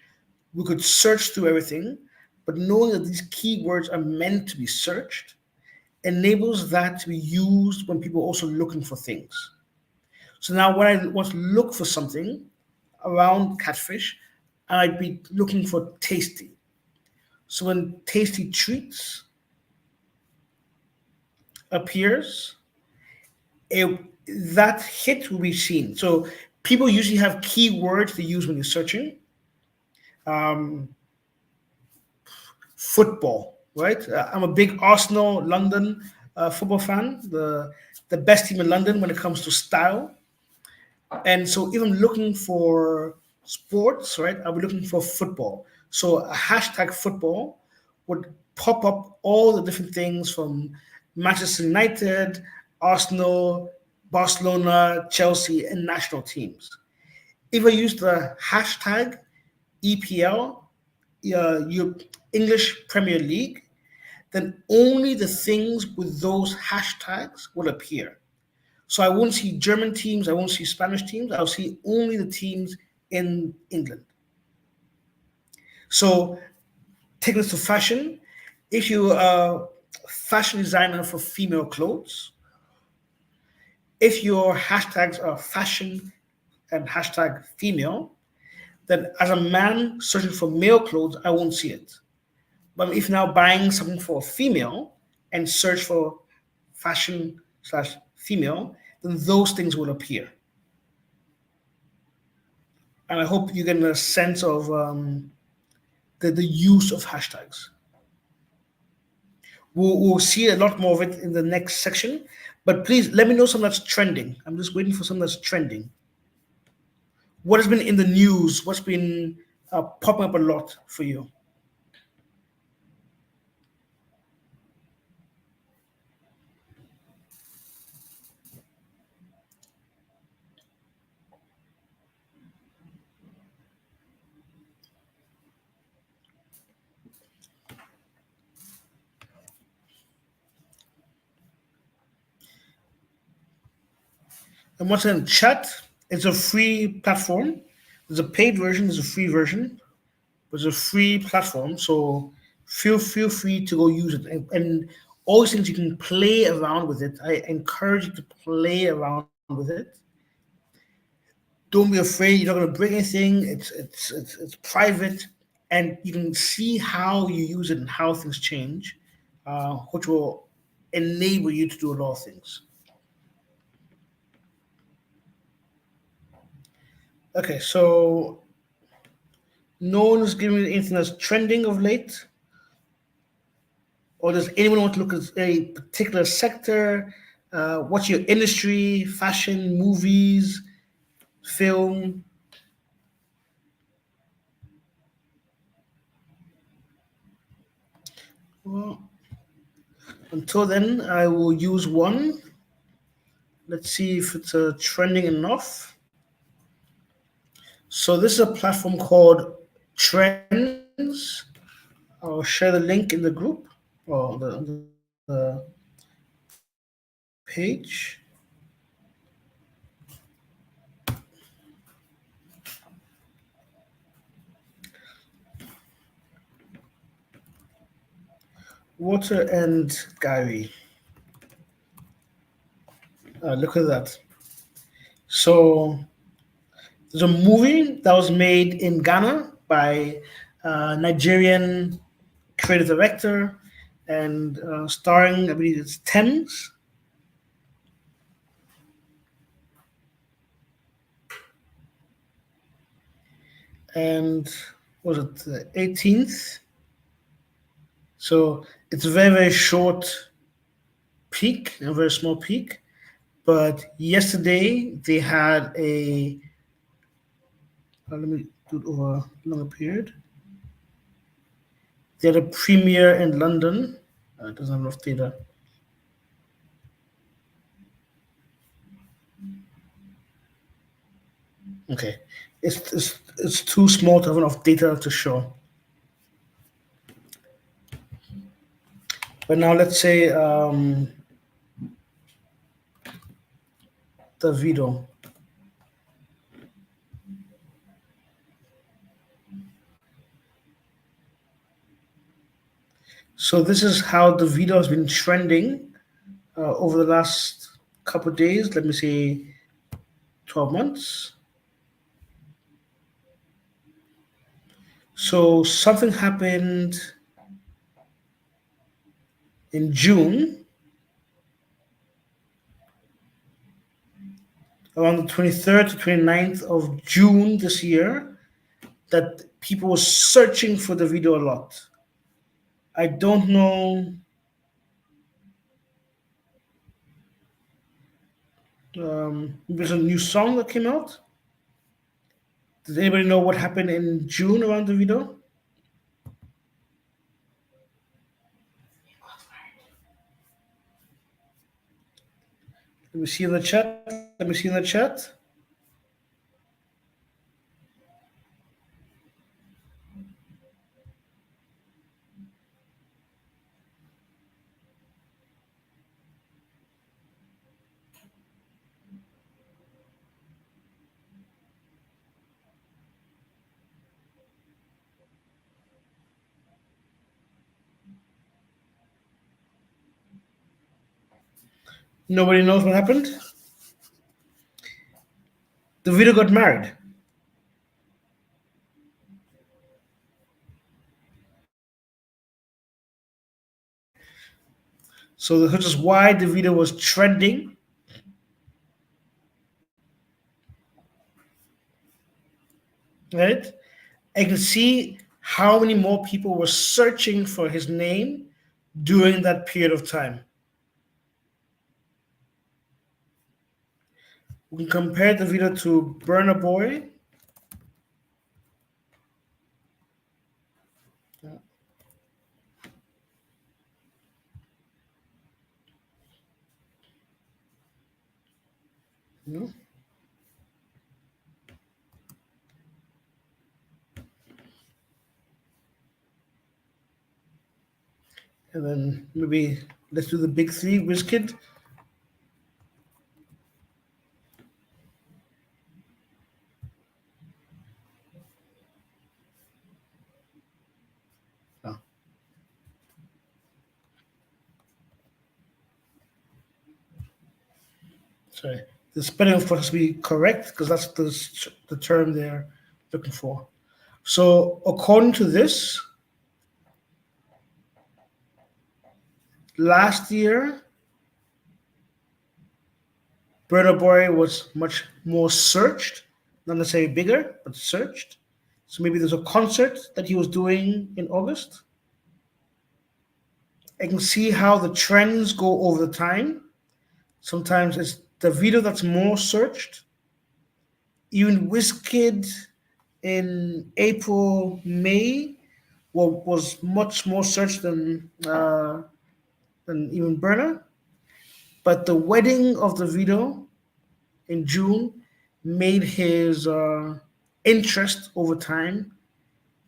We could search through everything, but knowing that these keywords are meant to be searched enables that to be used when people are also looking for things. So now when I want to look for something around catfish, I'd be looking for tasty. So when tasty treats appears, it, that hit will be seen. So people usually have keywords they use when you're searching. Um, Football, right? I'm a big Arsenal London football fan, the best team in London when it comes to style. And so if I'm looking for sports, right, I'll be looking for football. So a hashtag football would pop up all the different things from Manchester United, Arsenal, Barcelona, Chelsea, and national teams. If I use the hashtag EPL, your English Premier League, then only the things with those hashtags will appear. So I won't see German teams, I won't see Spanish teams, I'll see only the teams in England. So take this to fashion. If you're a fashion designer for female clothes, if your hashtags are fashion and hashtag female, then as a man searching for male clothes, I won't see it. But if now buying something for a female and search for fashion slash female, then those things will appear. And I hope you get a sense of the use of hashtags. We'll see a lot more of it in the next section, but please let me know something that's trending. I'm just waiting for something that's trending. What has been in the news? What's been popping up a lot for you? And once again, chat, it's a free platform. There's a paid version, there's a free version. It's a free platform, so feel free to go use it. And all these things you can play around with it. I encourage you to play around with it. Don't be afraid. You're not going to break anything. It's private, and you can see how you use it and how things change, which will enable you to do a lot of things. Okay, so no one is giving me anything that's trending of late. Or does anyone want to look at a particular sector? What's your industry? Fashion, movies, film? Well, until then, I will use one. Let's see if it's trending enough. So this is a platform called Trends. I'll share the link in the group or the page. Water and Gary. Look at that. So there's a movie that was made in Ghana by Nigerian creative director and starring, I believe it's Thames. And was it the 18th? So it's a very, very short peak, a very small peak. But yesterday they had a, let me do it over a longer period. They had a premiere in London. It doesn't have enough data. Okay, it's too small to have enough data to show. But now let's say the video. So this is how the video has been trending over the last couple of days. Let me say 12 months. So something happened in June, around the 23rd to 29th of June this year, that people were searching for the video a lot. I don't know. There's a new song that came out. Does anybody know what happened in June around the video? Let me see in the chat. Let me see in the chat. Nobody knows what happened. The video got married. So this is why the video was trending. Right? I can see how many more people were searching for his name during that period of time. We can compare the video to Burner Boy. No. And then maybe let's do the big three. WizKid. Oh. Sorry. The spelling, of course, has to be correct because that's the term they're looking for. So according to this, last year, Burna Boy was much more searched, not necessarily bigger, but searched. So maybe there's a concert that he was doing in August. I can see how the trends go over the time. Sometimes it's the video that's more searched. Even WizKid in April, May was much more searched than even Burna. But the wedding of the video in June made his interest over time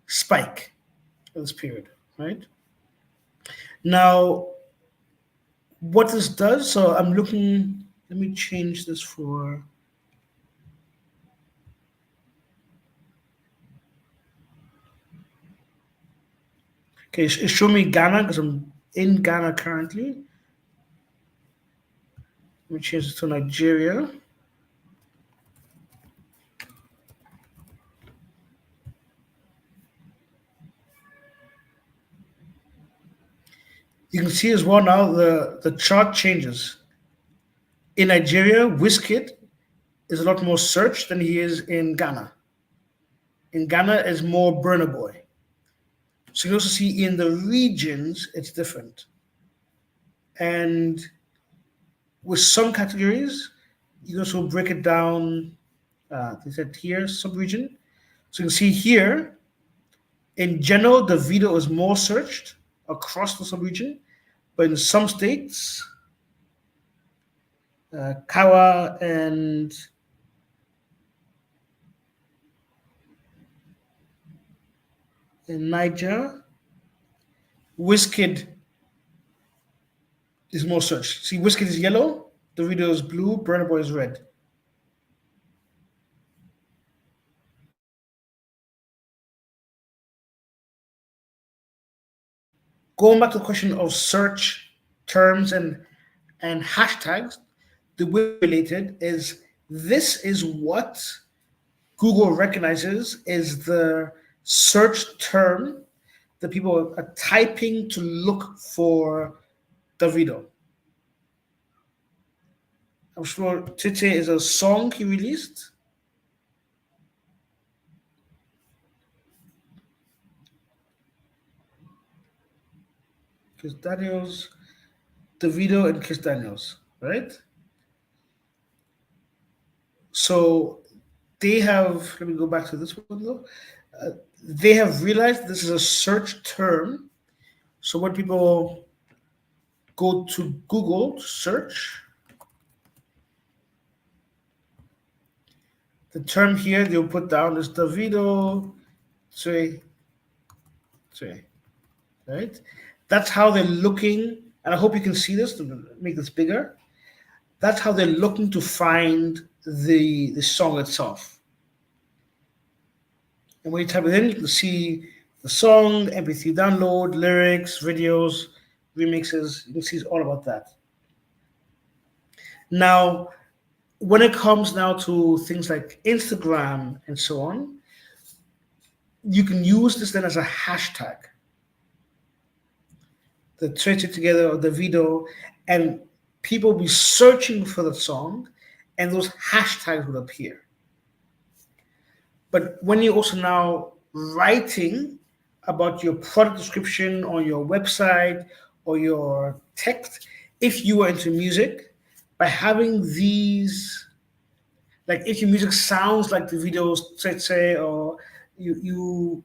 spike in this period, right? Now, what this does, so I'm looking, let me change this for, okay, it's showing me Ghana because I'm in Ghana currently. Let me change this to Nigeria. You can see as well now the chart changes. In Nigeria, WizKid is a lot more searched than he is in Ghana. In Ghana, is more Burna Boy. So you also see in the regions, it's different. And with some categories, you also break it down, they said here, sub-region. So you can see here, in general, the video is more searched across the subregion, but in some states, Kawa and in Niger, Wizkid is more searched. See, Wizkid is yellow, the video is blue, Burna Boy is red. Going back to the question of search terms and hashtags, the way related is this is what Google recognizes is the search term that people are typing to look for the video. I'm sure Tite is a song he released. Chris Daniels, the video and Chris Daniels, right? So they have, let me go back to this one though. They have realized this is a search term. So when people go to Google to search, the term here they'll put down is the video tray, right? That's how they're looking, and I hope you can see this to make this bigger. That's how they're looking to find the song itself. And when you type it in, you can see the song, MP3 download, lyrics, videos, remixes. You can see it's all about that. Now, when it comes now to things like Instagram and so on, you can use this then as a hashtag. The thread it together or the video, and people will be searching for the song, and those hashtags would appear. But when you're also now writing about your product description on your website or your text, if you are into music, by having these, like if your music sounds like the videos, say, or you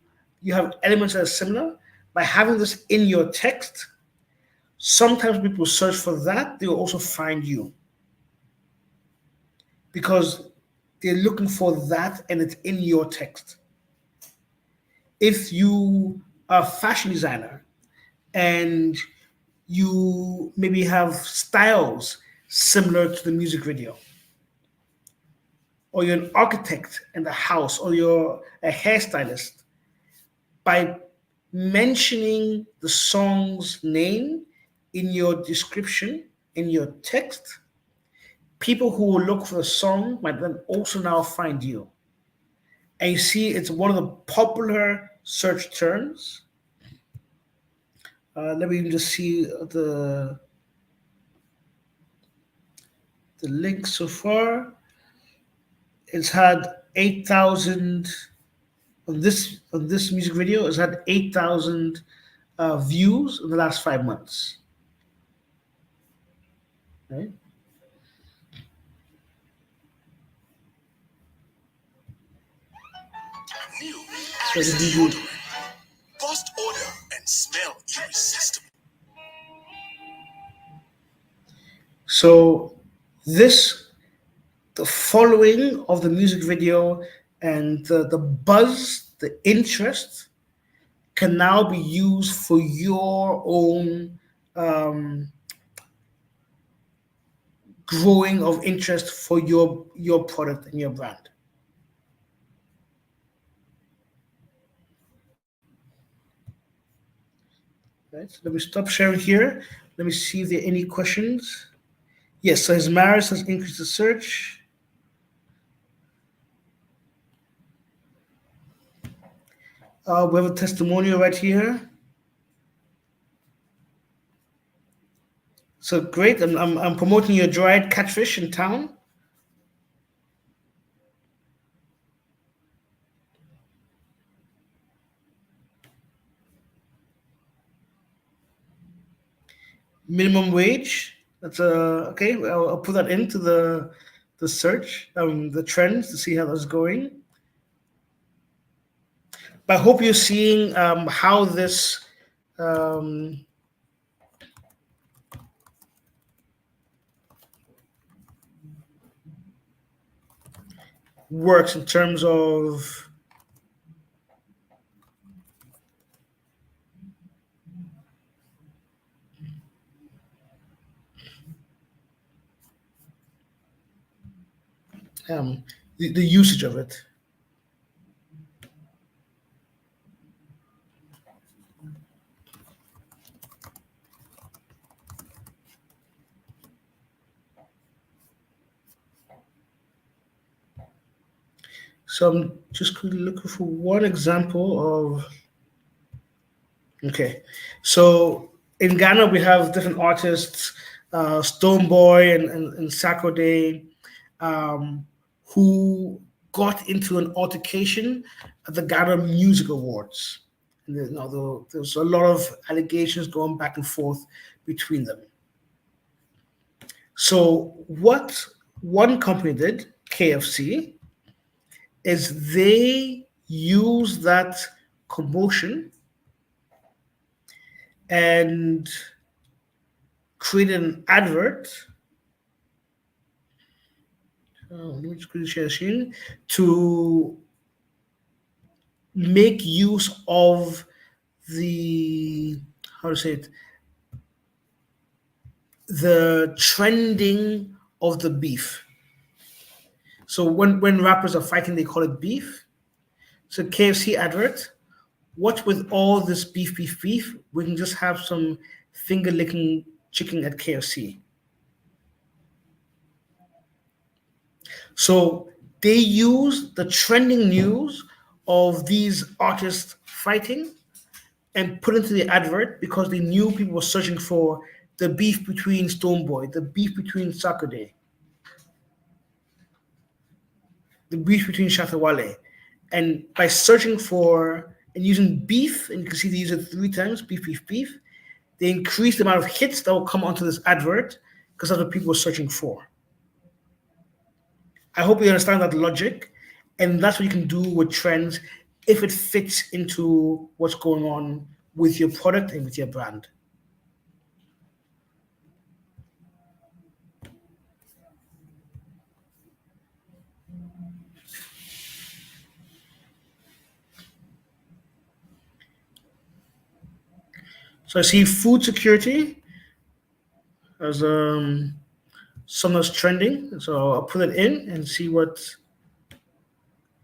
have elements that are similar, by having this in your text, sometimes people search for that, they will also find you because they're looking for that and it's in your text. If you are a fashion designer and you maybe have styles similar to the music video, or you're an architect in the house, or you're a hairstylist, by mentioning the song's name in your description, in your text, people who will look for the song might then also now find you. And you see, it's one of the popular search terms. Let me just see the link so far. It's had 8,000 on this music video. It's had 8,000 views in the last 5 months. Right? So deodorant. First order and smell irresistible. So the following of the music video and the buzz, the interest can now be used for your own growing of interest for your product and your brand. Right, so let me stop sharing here. Let me see if there are any questions. Yes, so his marriage has increased the search. We have a testimonial right here. So great, I'm promoting your dried catfish in town. Minimum wage. That's okay. I'll put that into the search, the trends to see how that's going. I hope you're seeing how this um, works in terms of um, the usage of it. So I'm just quickly looking for one example of. Okay, so in Ghana we have different artists, Stoneboy and Sako Day, um, who got into an altercation at the Ghana Music Awards. And there's a lot of allegations going back and forth between them. So what one company did, KFC, is they used that commotion and created an advert. Let me just quickly share the screen to make use of the, how to say it, the trending of the beef. So when rappers are fighting, they call it beef. So KFC advert. What with all this beef, beef, beef? We can just have some finger licking chicken at KFC. So they use the trending news of these artists fighting and put into the advert because they knew people were searching for the beef between Stoneboy, the beef between Saturday, the beef between Shatawale. And by searching for and using beef, and you can see they use it 3 times, beef, beef, beef, they increase the amount of hits that will come onto this advert because that's what people are searching for. I hope you understand that logic, and that's what you can do with trends if it fits into what's going on with your product and with your brand. So I see food security as something that's trending. So I'll put it in and see what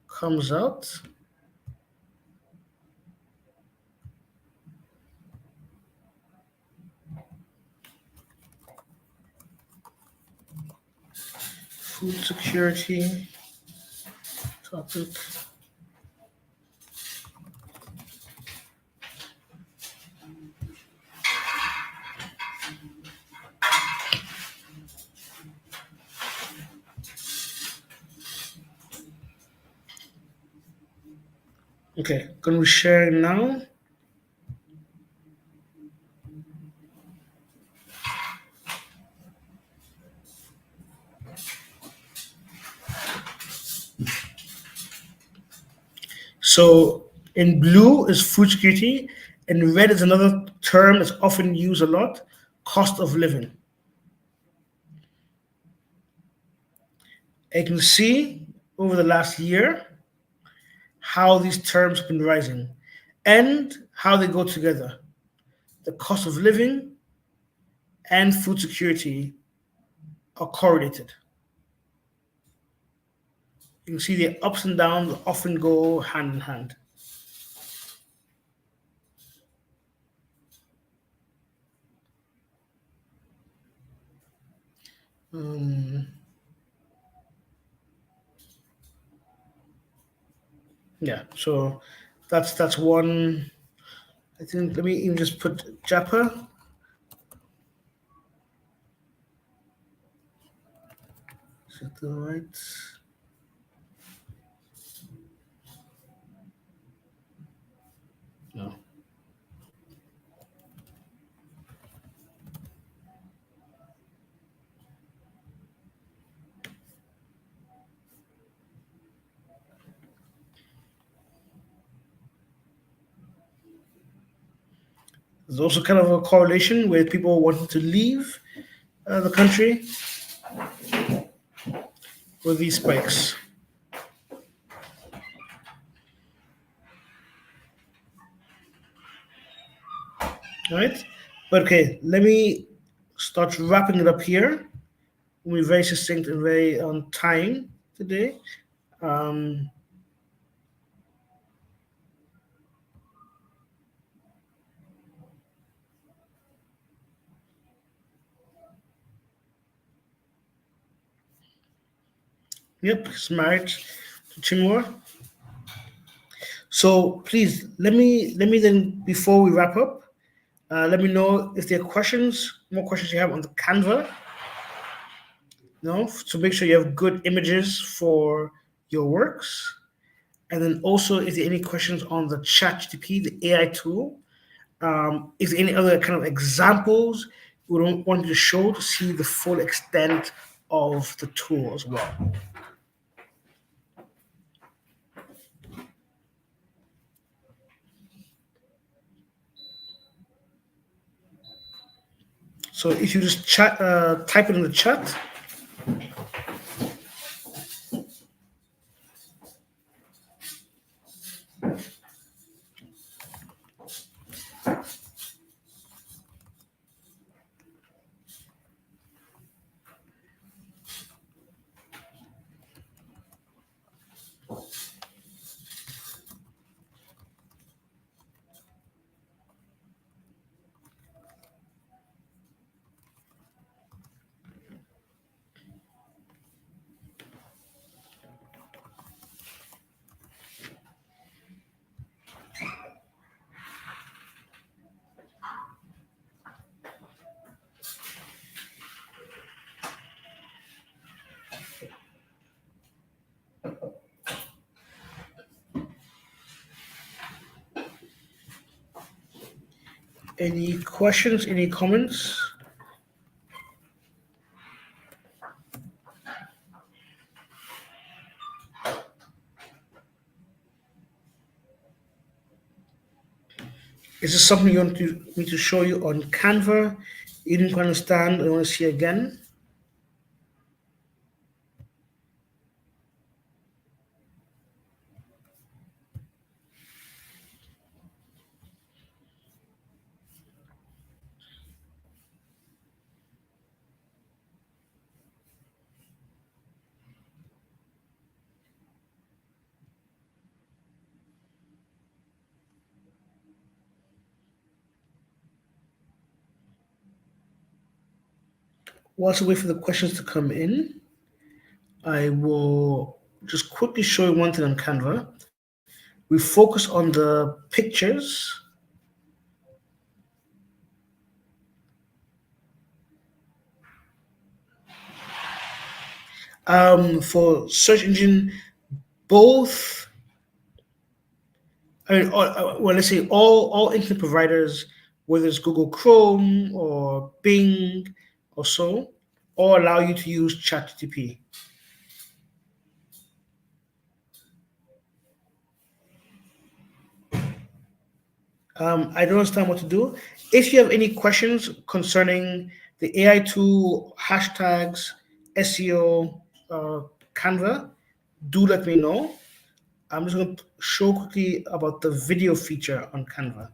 comes out. Food security topic. Okay, going to share now. So in blue is food security, and red is another term that's often used a lot, cost of living. And you can see over the last year how these terms have been rising and how they go together. The cost of living and food security are correlated. You can see the ups and downs often go hand in hand. Um, yeah, so that's one. I think let me even just put Japa. Is that the right? No. There's also kind of a correlation with people wanting to leave the country with these spikes. All right, but okay, let me start wrapping it up here. We're very succinct and very on time today. Um, yep, he's married to Chimua. So please let me then, before we wrap up, let me know if there are more questions you have on the Canva. So make sure you have good images for your works. And then also, if there are any questions on the ChatGPT, the AI tool, if there are any other kind of examples we don't want you to show to see the full extent of the tool as well. So if you just type it in the chat. Any questions? Any comments? Is this something you want me to show you on Canva? You didn't understand, I want to see again. Whilst we wait for the questions to come in, I will just quickly show you one thing on Canva. We focus on the pictures. For search engine, both, well, let's say all internet providers, whether it's Google Chrome or Bing or so, all allow you to use ChatGPT. I don't understand what to do. If you have any questions concerning the AI tool, hashtags, SEO, Canva, do let me know. I'm just going to show quickly about the video feature on Canva.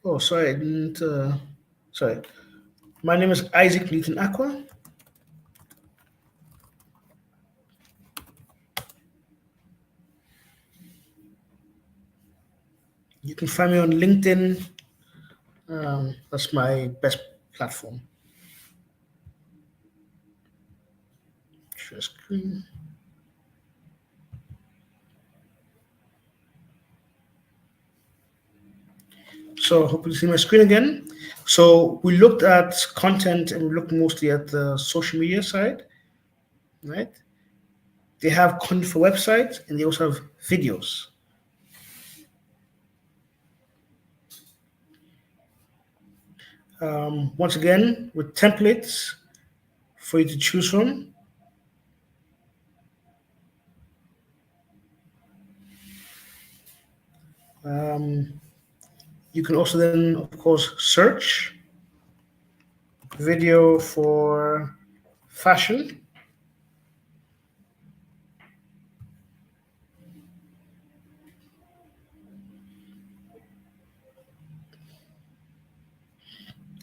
Oh, sorry, I didn't. Sorry. My name is Isaac Newton Aqua. You can find me on LinkedIn. That's my best platform. Share screen. So hope you see my screen again. So we looked at content and we looked mostly at the social media side, right? They have content for websites and they also have videos. Once again, with templates for you to choose from. You can also then, of course, search video for fashion.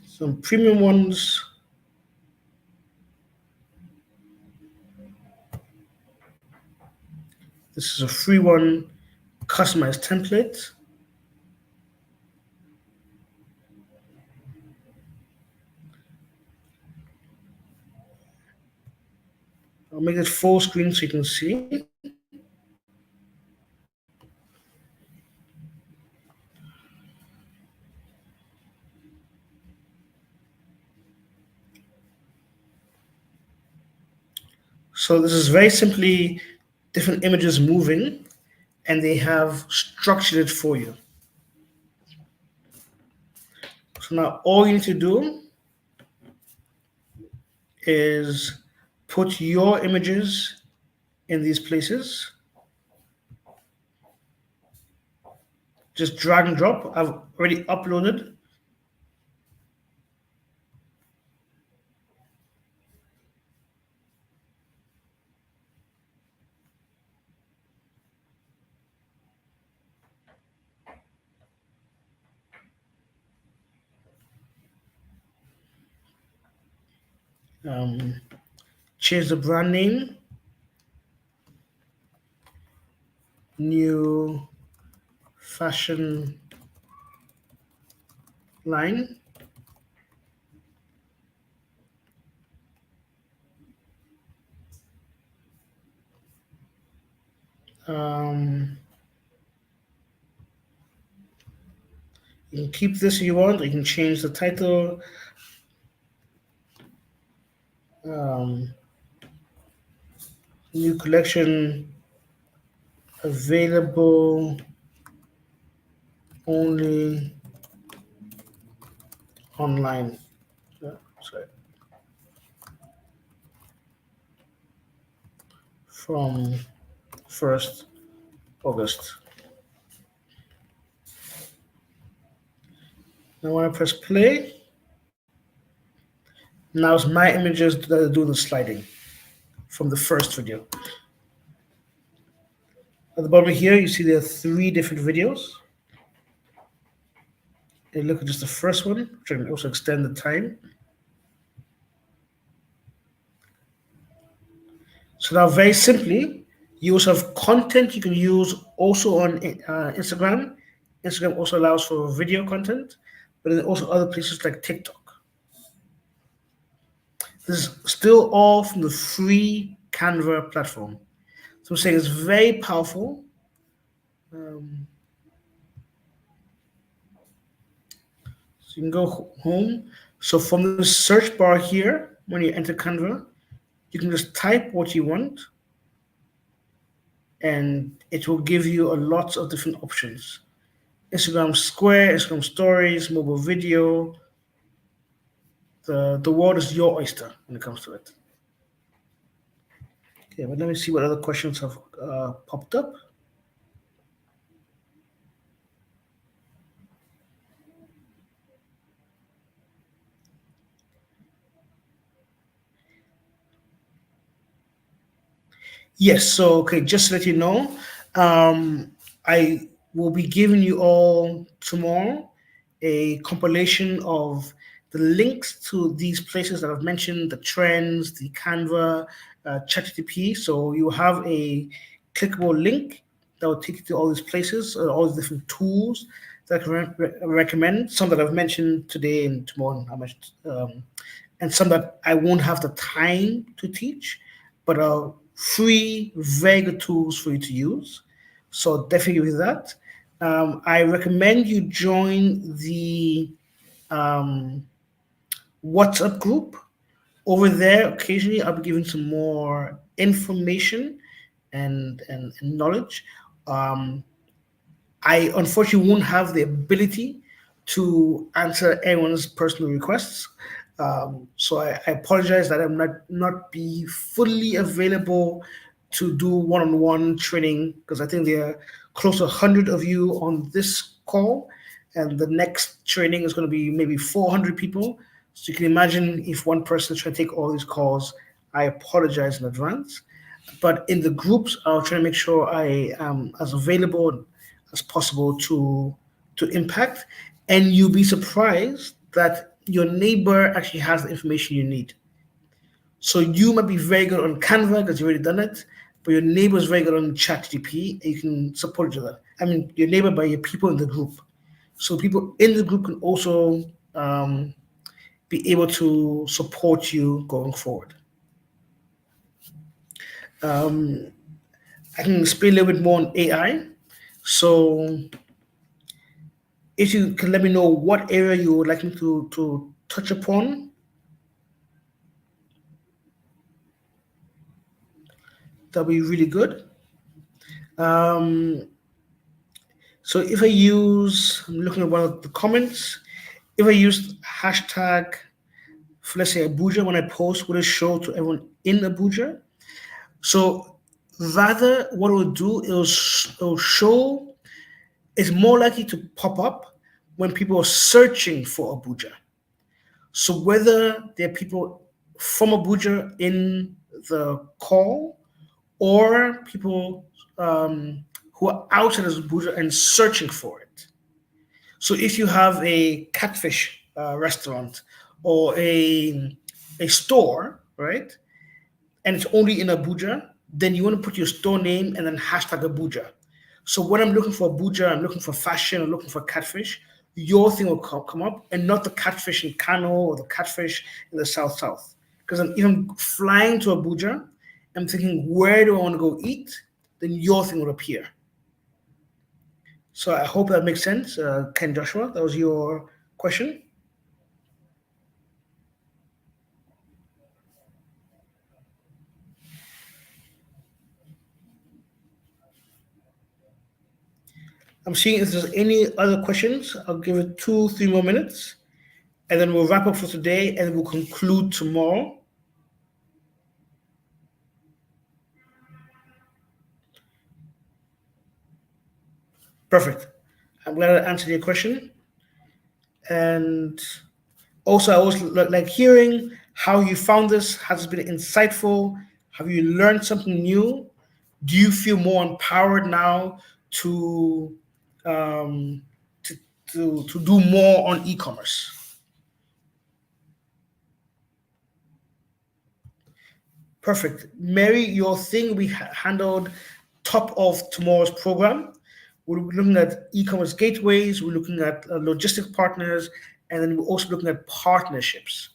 Some premium ones. This is a free one, customized template. I'll make it full screen so you can see. So this is very simply different images moving, and they have structured it for you. So now all you need to do is put your images in these places. Just drag and drop. I've already uploaded. Change the brand name. New fashion line. You can keep this if you want. You can change the title. New collection available only online. Sorry. From 1st August. Now when I press play, now it's my images that are doing the sliding from the first video. At the bottom here, you see there are 3 different videos. And look at just the first one, which I can also extend the time. So now very simply, you also have content you can use also on Instagram. Instagram also allows for video content, but then also other places like TikTok. This is still all from the free Canva platform. So I'm saying it's very powerful. So you can go home. So from the search bar here, when you enter Canva, you can just type what you want, and it will give you a lot of different options. Instagram Square, Instagram Stories, mobile video. The world is your oyster when it comes to it. Okay, but let me see what other questions have popped up. Yes, so okay, just to let you know, I will be giving you all tomorrow a compilation of the links to these places that I've mentioned, the trends, the Canva, ChatGPT. So you have a clickable link that will take you to all these places, all these different tools that I can recommend. Some that I've mentioned today and tomorrow, I mentioned, and some that I won't have the time to teach, but are free, very good tools for you to use. So definitely with that. I recommend you join the WhatsApp group. Over there, occasionally I'll be giving some more information and knowledge. I unfortunately won't have the ability to answer anyone's personal requests. So I apologize that I'm not be fully available to do one-on-one training, because I think there are close to 100 of you on this call, and the next training is going to be maybe 400 people. So you can imagine if one person is trying to take all these calls. I apologize in advance. But in the groups, I'll try to make sure I am as available as possible to impact. And you'll be surprised that your neighbor actually has the information you need. So you might be very good on Canva because you've already done it, but your neighbor is very good on ChatGPT, and you can support each other. I mean, your neighbor by your people in the group. So people in the group can also be able to support you going forward. Um, I can explain a little bit more on AI. So if you can let me know what area you would like me to touch upon, that'll be really good. Um, so if I use, I'm looking at one of the comments, if I use hashtag for, let's say, Abuja, when I post, will it show to everyone in Abuja? So rather, what it will do, it'll show, it's more likely to pop up when people are searching for Abuja. So whether there are people from Abuja in the call, or people who are outside of Abuja and searching for it. So if you have a catfish restaurant or a store, right, and it's only in Abuja, then you want to put your store name and then hashtag Abuja. So when I'm looking for Abuja, I'm looking for fashion, I'm looking for catfish, your thing will come up, and not the catfish in Kano or the catfish in the South. Because if I'm flying to Abuja, I'm thinking, where do I want to go eat? Then your thing will appear. So I hope that makes sense, Ken Joshua. That was your question. I'm seeing if there's any other questions. I'll give it 2, 3 more minutes, and then we'll wrap up for today, and we'll conclude tomorrow. Perfect. I'm glad I answered your question. And also, I always like hearing how you found this. Has it been insightful? Have you learned something new? Do you feel more empowered now to um, to, to do more on e-commerce? Perfect. Mary, your thing we handled top of tomorrow's program. We're looking at e-commerce gateways, we're looking at logistic partners, and then we're also looking at partnerships.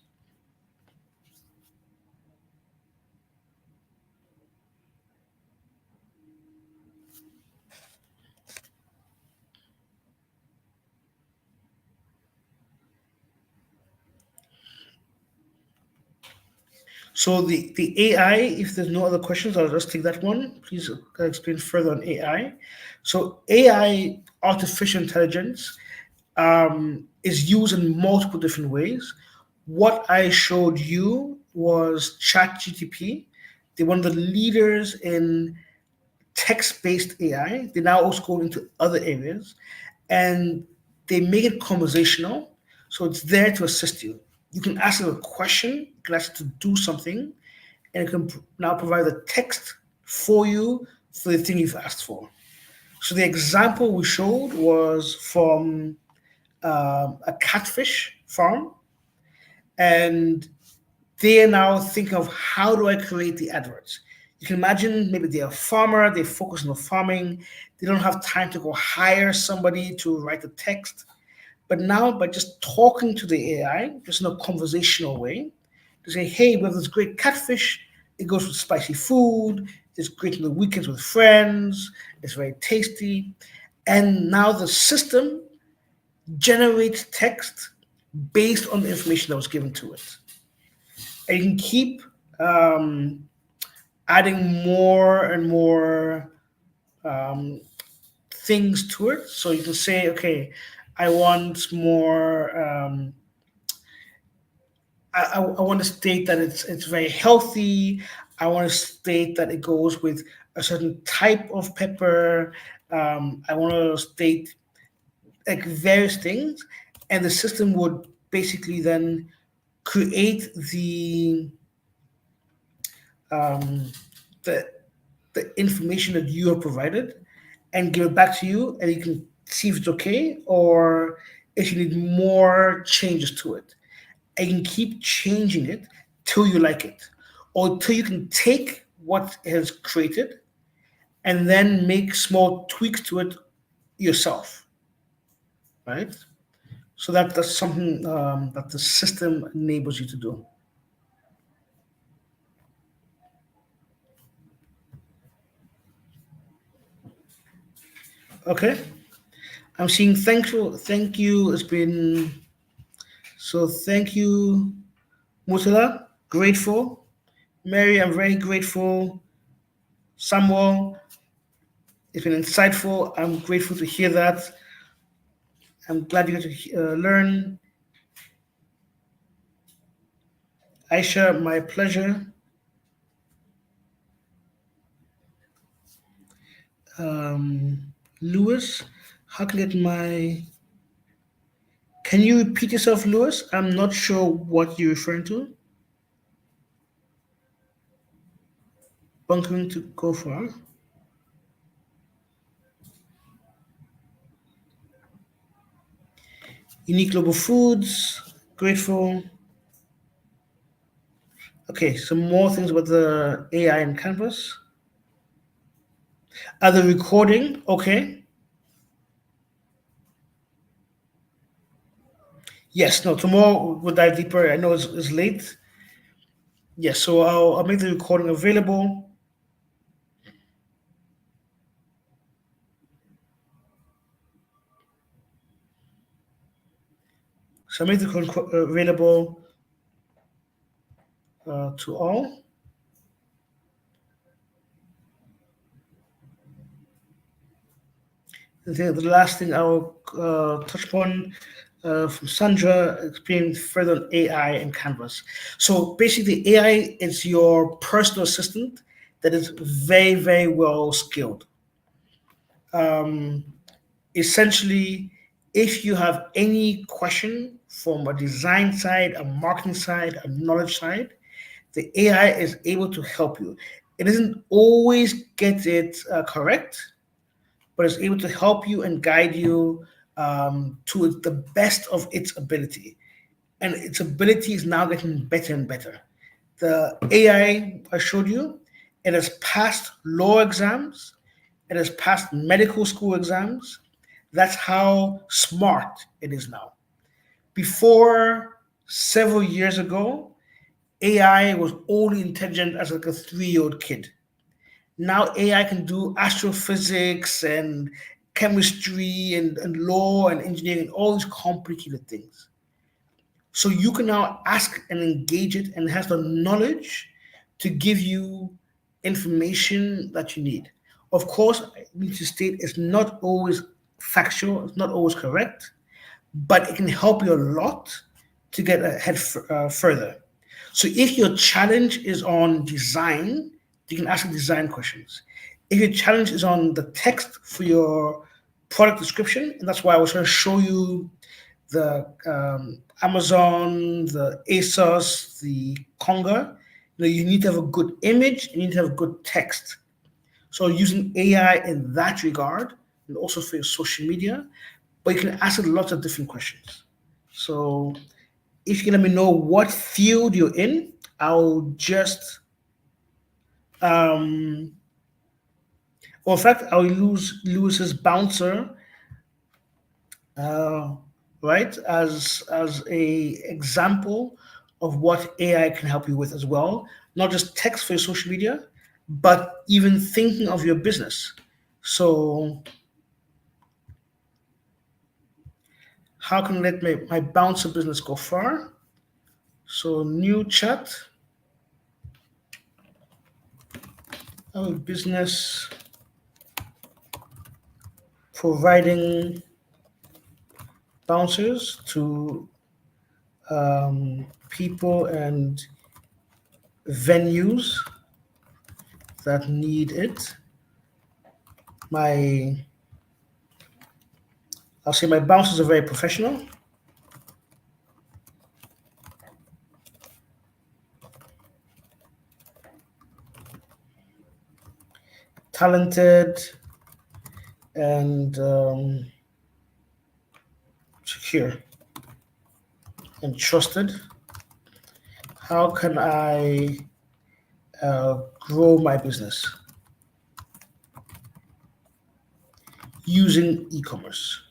So the AI, if there's no other questions, I'll just take that one. Please explain further on AI. So AI, artificial intelligence, is used in multiple different ways. What I showed you was ChatGTP. They're one of the leaders in text-based AI. They now also go into other areas, and they make it conversational. So it's there to assist you. You can ask it a question, you can ask it to do something, and it can now provide the text for you for the thing you've asked for. So the example we showed was from a catfish farm, and they are now thinking of, how do I create the adverts? You can imagine maybe they're a farmer, they focus on the farming, they don't have time to go hire somebody to write the text. But now, by just talking to the AI, just in a conversational way, to say, hey, we have this great catfish, it goes with spicy food, it's great on the weekends with friends, it's very tasty. And now the system generates text based on the information that was given to it. And you can keep um, adding more and more um, things to it. So you can say, okay, I want more. I want to state that it's very healthy. I want to state that it goes with a certain type of pepper. I want to state like various things, and the system would basically then create um, the the information that you have provided and give it back to you, and you can see if it's okay or if you need more changes to it. And you can keep changing it till you like it, or till you can take what it has created and then make small tweaks to it yourself, right? So that's something that the system enables you to do. Okay, I'm seeing thankful. Thank you. It's been so. Thank you, Mutala. Grateful. Mary, I'm very grateful. Samuel, it's been insightful. I'm grateful to hear that. I'm glad you got to learn. Aisha, my pleasure. Lewis, how can I get my. Can you repeat yourself, Lewis? I'm not sure what you're referring to. Bunkering to go for. Unique Global Foods. Grateful. Okay, some more things about the AI and Canvas. The recording. Okay. Yes, no, tomorrow we'll dive deeper. I know it's late. Yes, so I'll make the recording available. So I make the recording available to all. I think the last thing I will touch upon from Sandra, explain further on AI and Canvas. So basically, AI is your personal assistant that is very, very well skilled. Um, Essentially, if you have any question from a design side, a marketing side, a knowledge side, the AI is able to help you. It doesn't always get it correct, but it's able to help you and guide you to the best of its ability. And its ability is now getting better and better. The AI I showed you, it has passed law exams, it has passed medical school exams. That's how smart it is now. Before, several years ago, AI was only intelligent as like a 3-year-old kid. Now AI can do astrophysics and chemistry and law and engineering, all these complicated things. So you can now ask and engage it, and it has the knowledge to give you information that you need. Of course, I need to state it's not always factual, it's not always correct, but it can help you a lot to get ahead further. So if your challenge is on design, you can ask design questions. If your challenge is on the text for your product description, and that's why I was going to show you the Amazon, the ASOS, the Conga, you need to have a good image, you need to have good text. So using AI in that regard, and also for your social media, but you can ask it lots of different questions. So if you can let me know what field you're in, I'll just, um, well, in fact, I'll use Lewis's bouncer, uh, right, as a example of what AI can help you with as well. Not just text for your social media, but even thinking of your business. So how can I let my bouncer business go far? So new chat, business providing bouncers to people and venues that need it. My I'll say my bouncers are very professional, talented, and secure and trusted. How can I grow my business using e-commerce?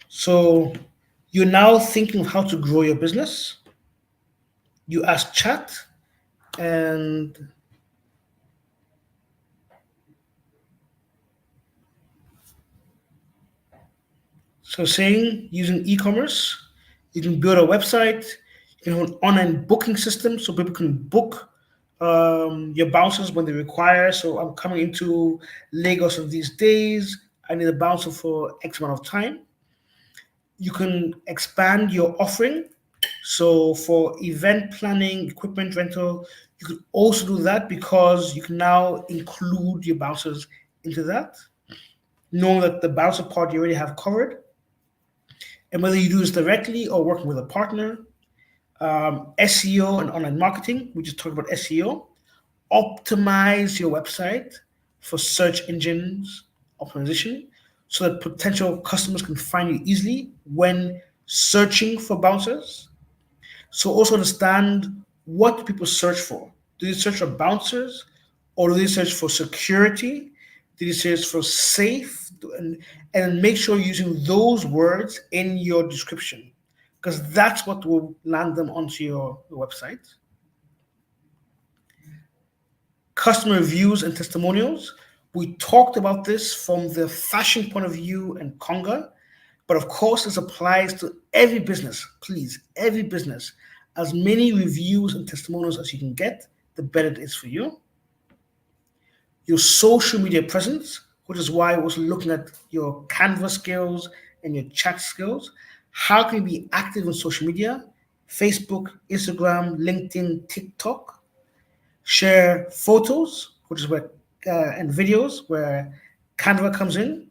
So you're now thinking of how to grow your business. You ask chat, and so saying using e-commerce, you can build a website, you can have an online booking system so people can book your bouncers when they require. So I'm coming into Lagos of these days. I need a bouncer for X amount of time. You can expand your offering. So for event planning, equipment rental, you could also do that because you can now include your bouncers into that, knowing that the bouncer part you already have covered. And whether you do this directly or working with a partner, SEO and online marketing, we just talked about SEO, optimize your website for search engines optimization so that potential customers can find you easily when searching for bouncers. So also understand what do people search for. Do they search for bouncers or do they search for security? Do they search for safe? And make sure you're using those words in your description because that's what will land them onto your website. Customer reviews and testimonials. We talked about this from the fashion point of view and Conga, but of course, this applies to every business. Please, every business. As many reviews and testimonials as you can get, the better it is for you. Your social media presence, which is why I was looking at your Canva skills and your chat skills. How can you be active on social media? Facebook, Instagram, LinkedIn, TikTok. Share photos, which is where and videos where Canva comes in,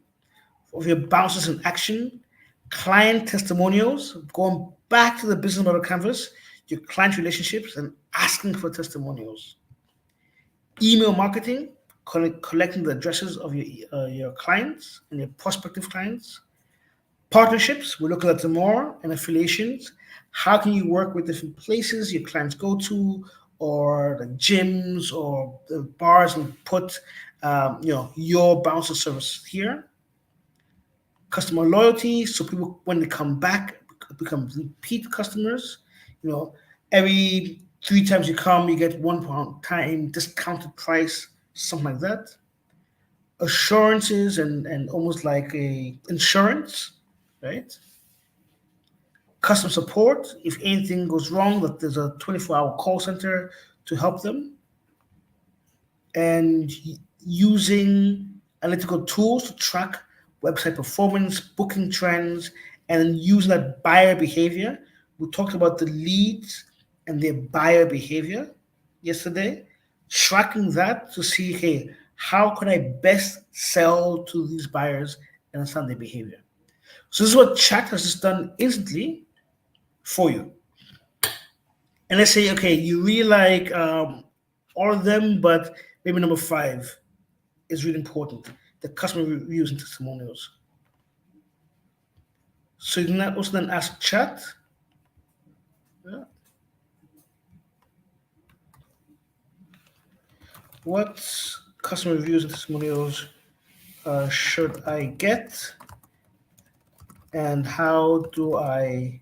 of your bounces in action, client testimonials, going back to the business model canvas, your client relationships, and asking for testimonials. Email marketing, collecting the addresses of your clients and your prospective clients. Partnerships, we're looking at some more, and affiliations. How can you work with different places your clients go to, or the gyms or the bars, and put your bouncer service here? Customer loyalty, so people when they come back become repeat customers. You know, every 3 times you come, you get £1 time discounted price, something like that. Assurances and almost like a insurance, right? Customer support, if anything goes wrong, that there's a 24-hour call center to help them. And using analytical tools to track website performance, booking trends, and using that buyer behavior. We talked about the leads and their buyer behavior yesterday, tracking that to see, hey, how can I best sell to these buyers and understand their behavior? So this is what chat has just done instantly for you. And let's say, okay, you really like all of them, but maybe number 5 is really important, the customer reviews and testimonials. So you can also then ask chat, yeah, what customer reviews and testimonials should I get, and how do I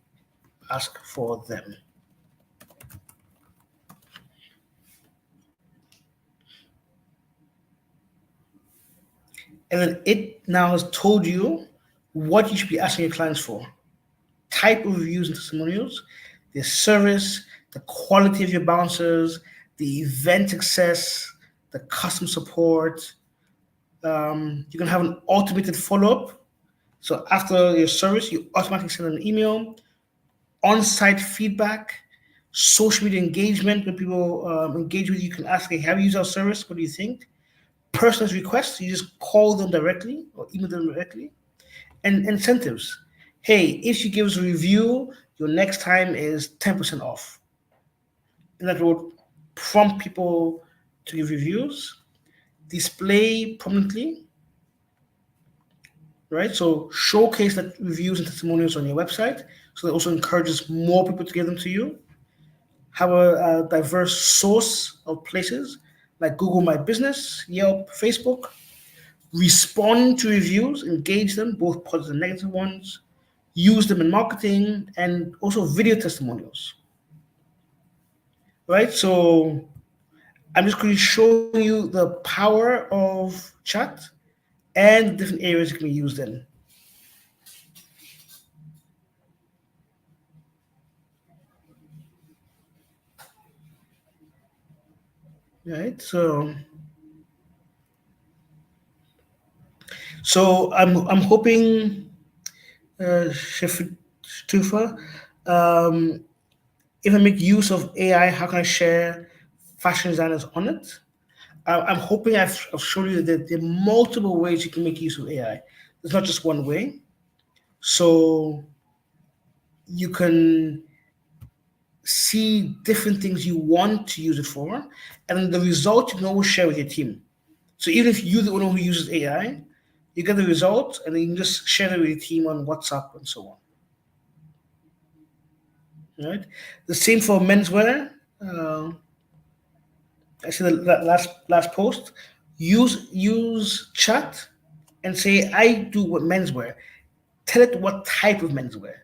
ask for them? And then it now has told you what you should be asking your clients for. Type of reviews and testimonials, their service, the quality of your bouncers, the event success, the customer support. You can have an automated follow-up So after your service, you automatically send an email, on-site feedback, social media engagement. When people engage with you, you can ask, "Hey, have you used our service? What do you think?" Personal requests, you just call them directly or email them directly. And incentives. Hey, if you give us a review, your next time is 10% off. And that will prompt people to give reviews. Display prominently, right? So showcase that reviews and testimonials on your website. So that also encourages more people to give them to you. Have a diverse source of places like Google My Business, Yelp, Facebook. Respond to reviews, engage them, both positive and negative ones. Use them in marketing and also video testimonials, right? So I'm just going to show you the power of chat and different areas it can be used in, right? So I'm hoping, Chef Tufa, um, if I make use of AI, how can I share fashion designers on it? I'm hoping I've shown you that there are multiple ways you can make use of AI. There's not just one way. So you can see different things you want to use it for, and then the result you can always share with your team. So even if you're the one who uses AI, you get the result, and then you can just share it with your team on WhatsApp and so on. Right? The same for menswear. Uh, I see the last post. Use chat and say I do what menswear. Tell it what type of menswear.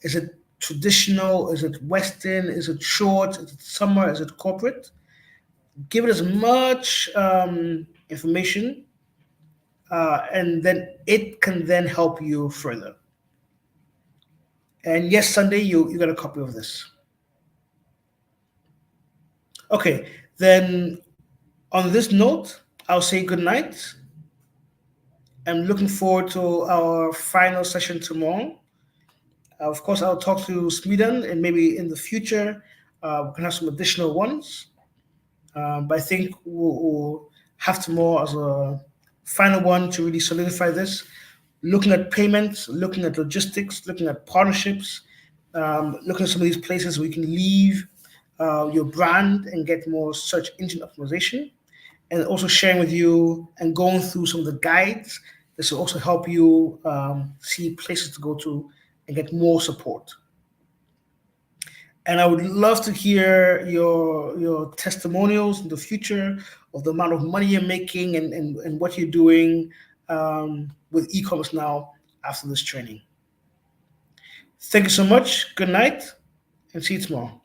Is it traditional? Is it Western? Is it short? Is it summer? Is it corporate? Give it as much information, and then it can then help you further. And yes, Sunday, you got a copy of this. Okay, then on this note, I'll say good night. I'm looking forward to our final session tomorrow. Of course, I'll talk to SMEDAN, and maybe in the future, we can have some additional ones. But I think we'll have tomorrow as a final one to really solidify this. Looking at payments, looking at logistics, looking at partnerships, looking at some of these places where you can leave your brand and get more search engine optimization, and also sharing with you and going through some of the guides. This will also help you see places to go to and get more support. And I would love to hear your testimonials in the future of the amount of money you're making and what you're doing with e-commerce now after this training. Thank you so much. Good night and see you tomorrow.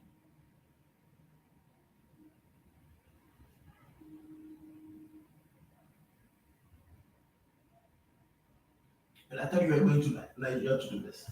And I thought you were going to Nigeria to do this.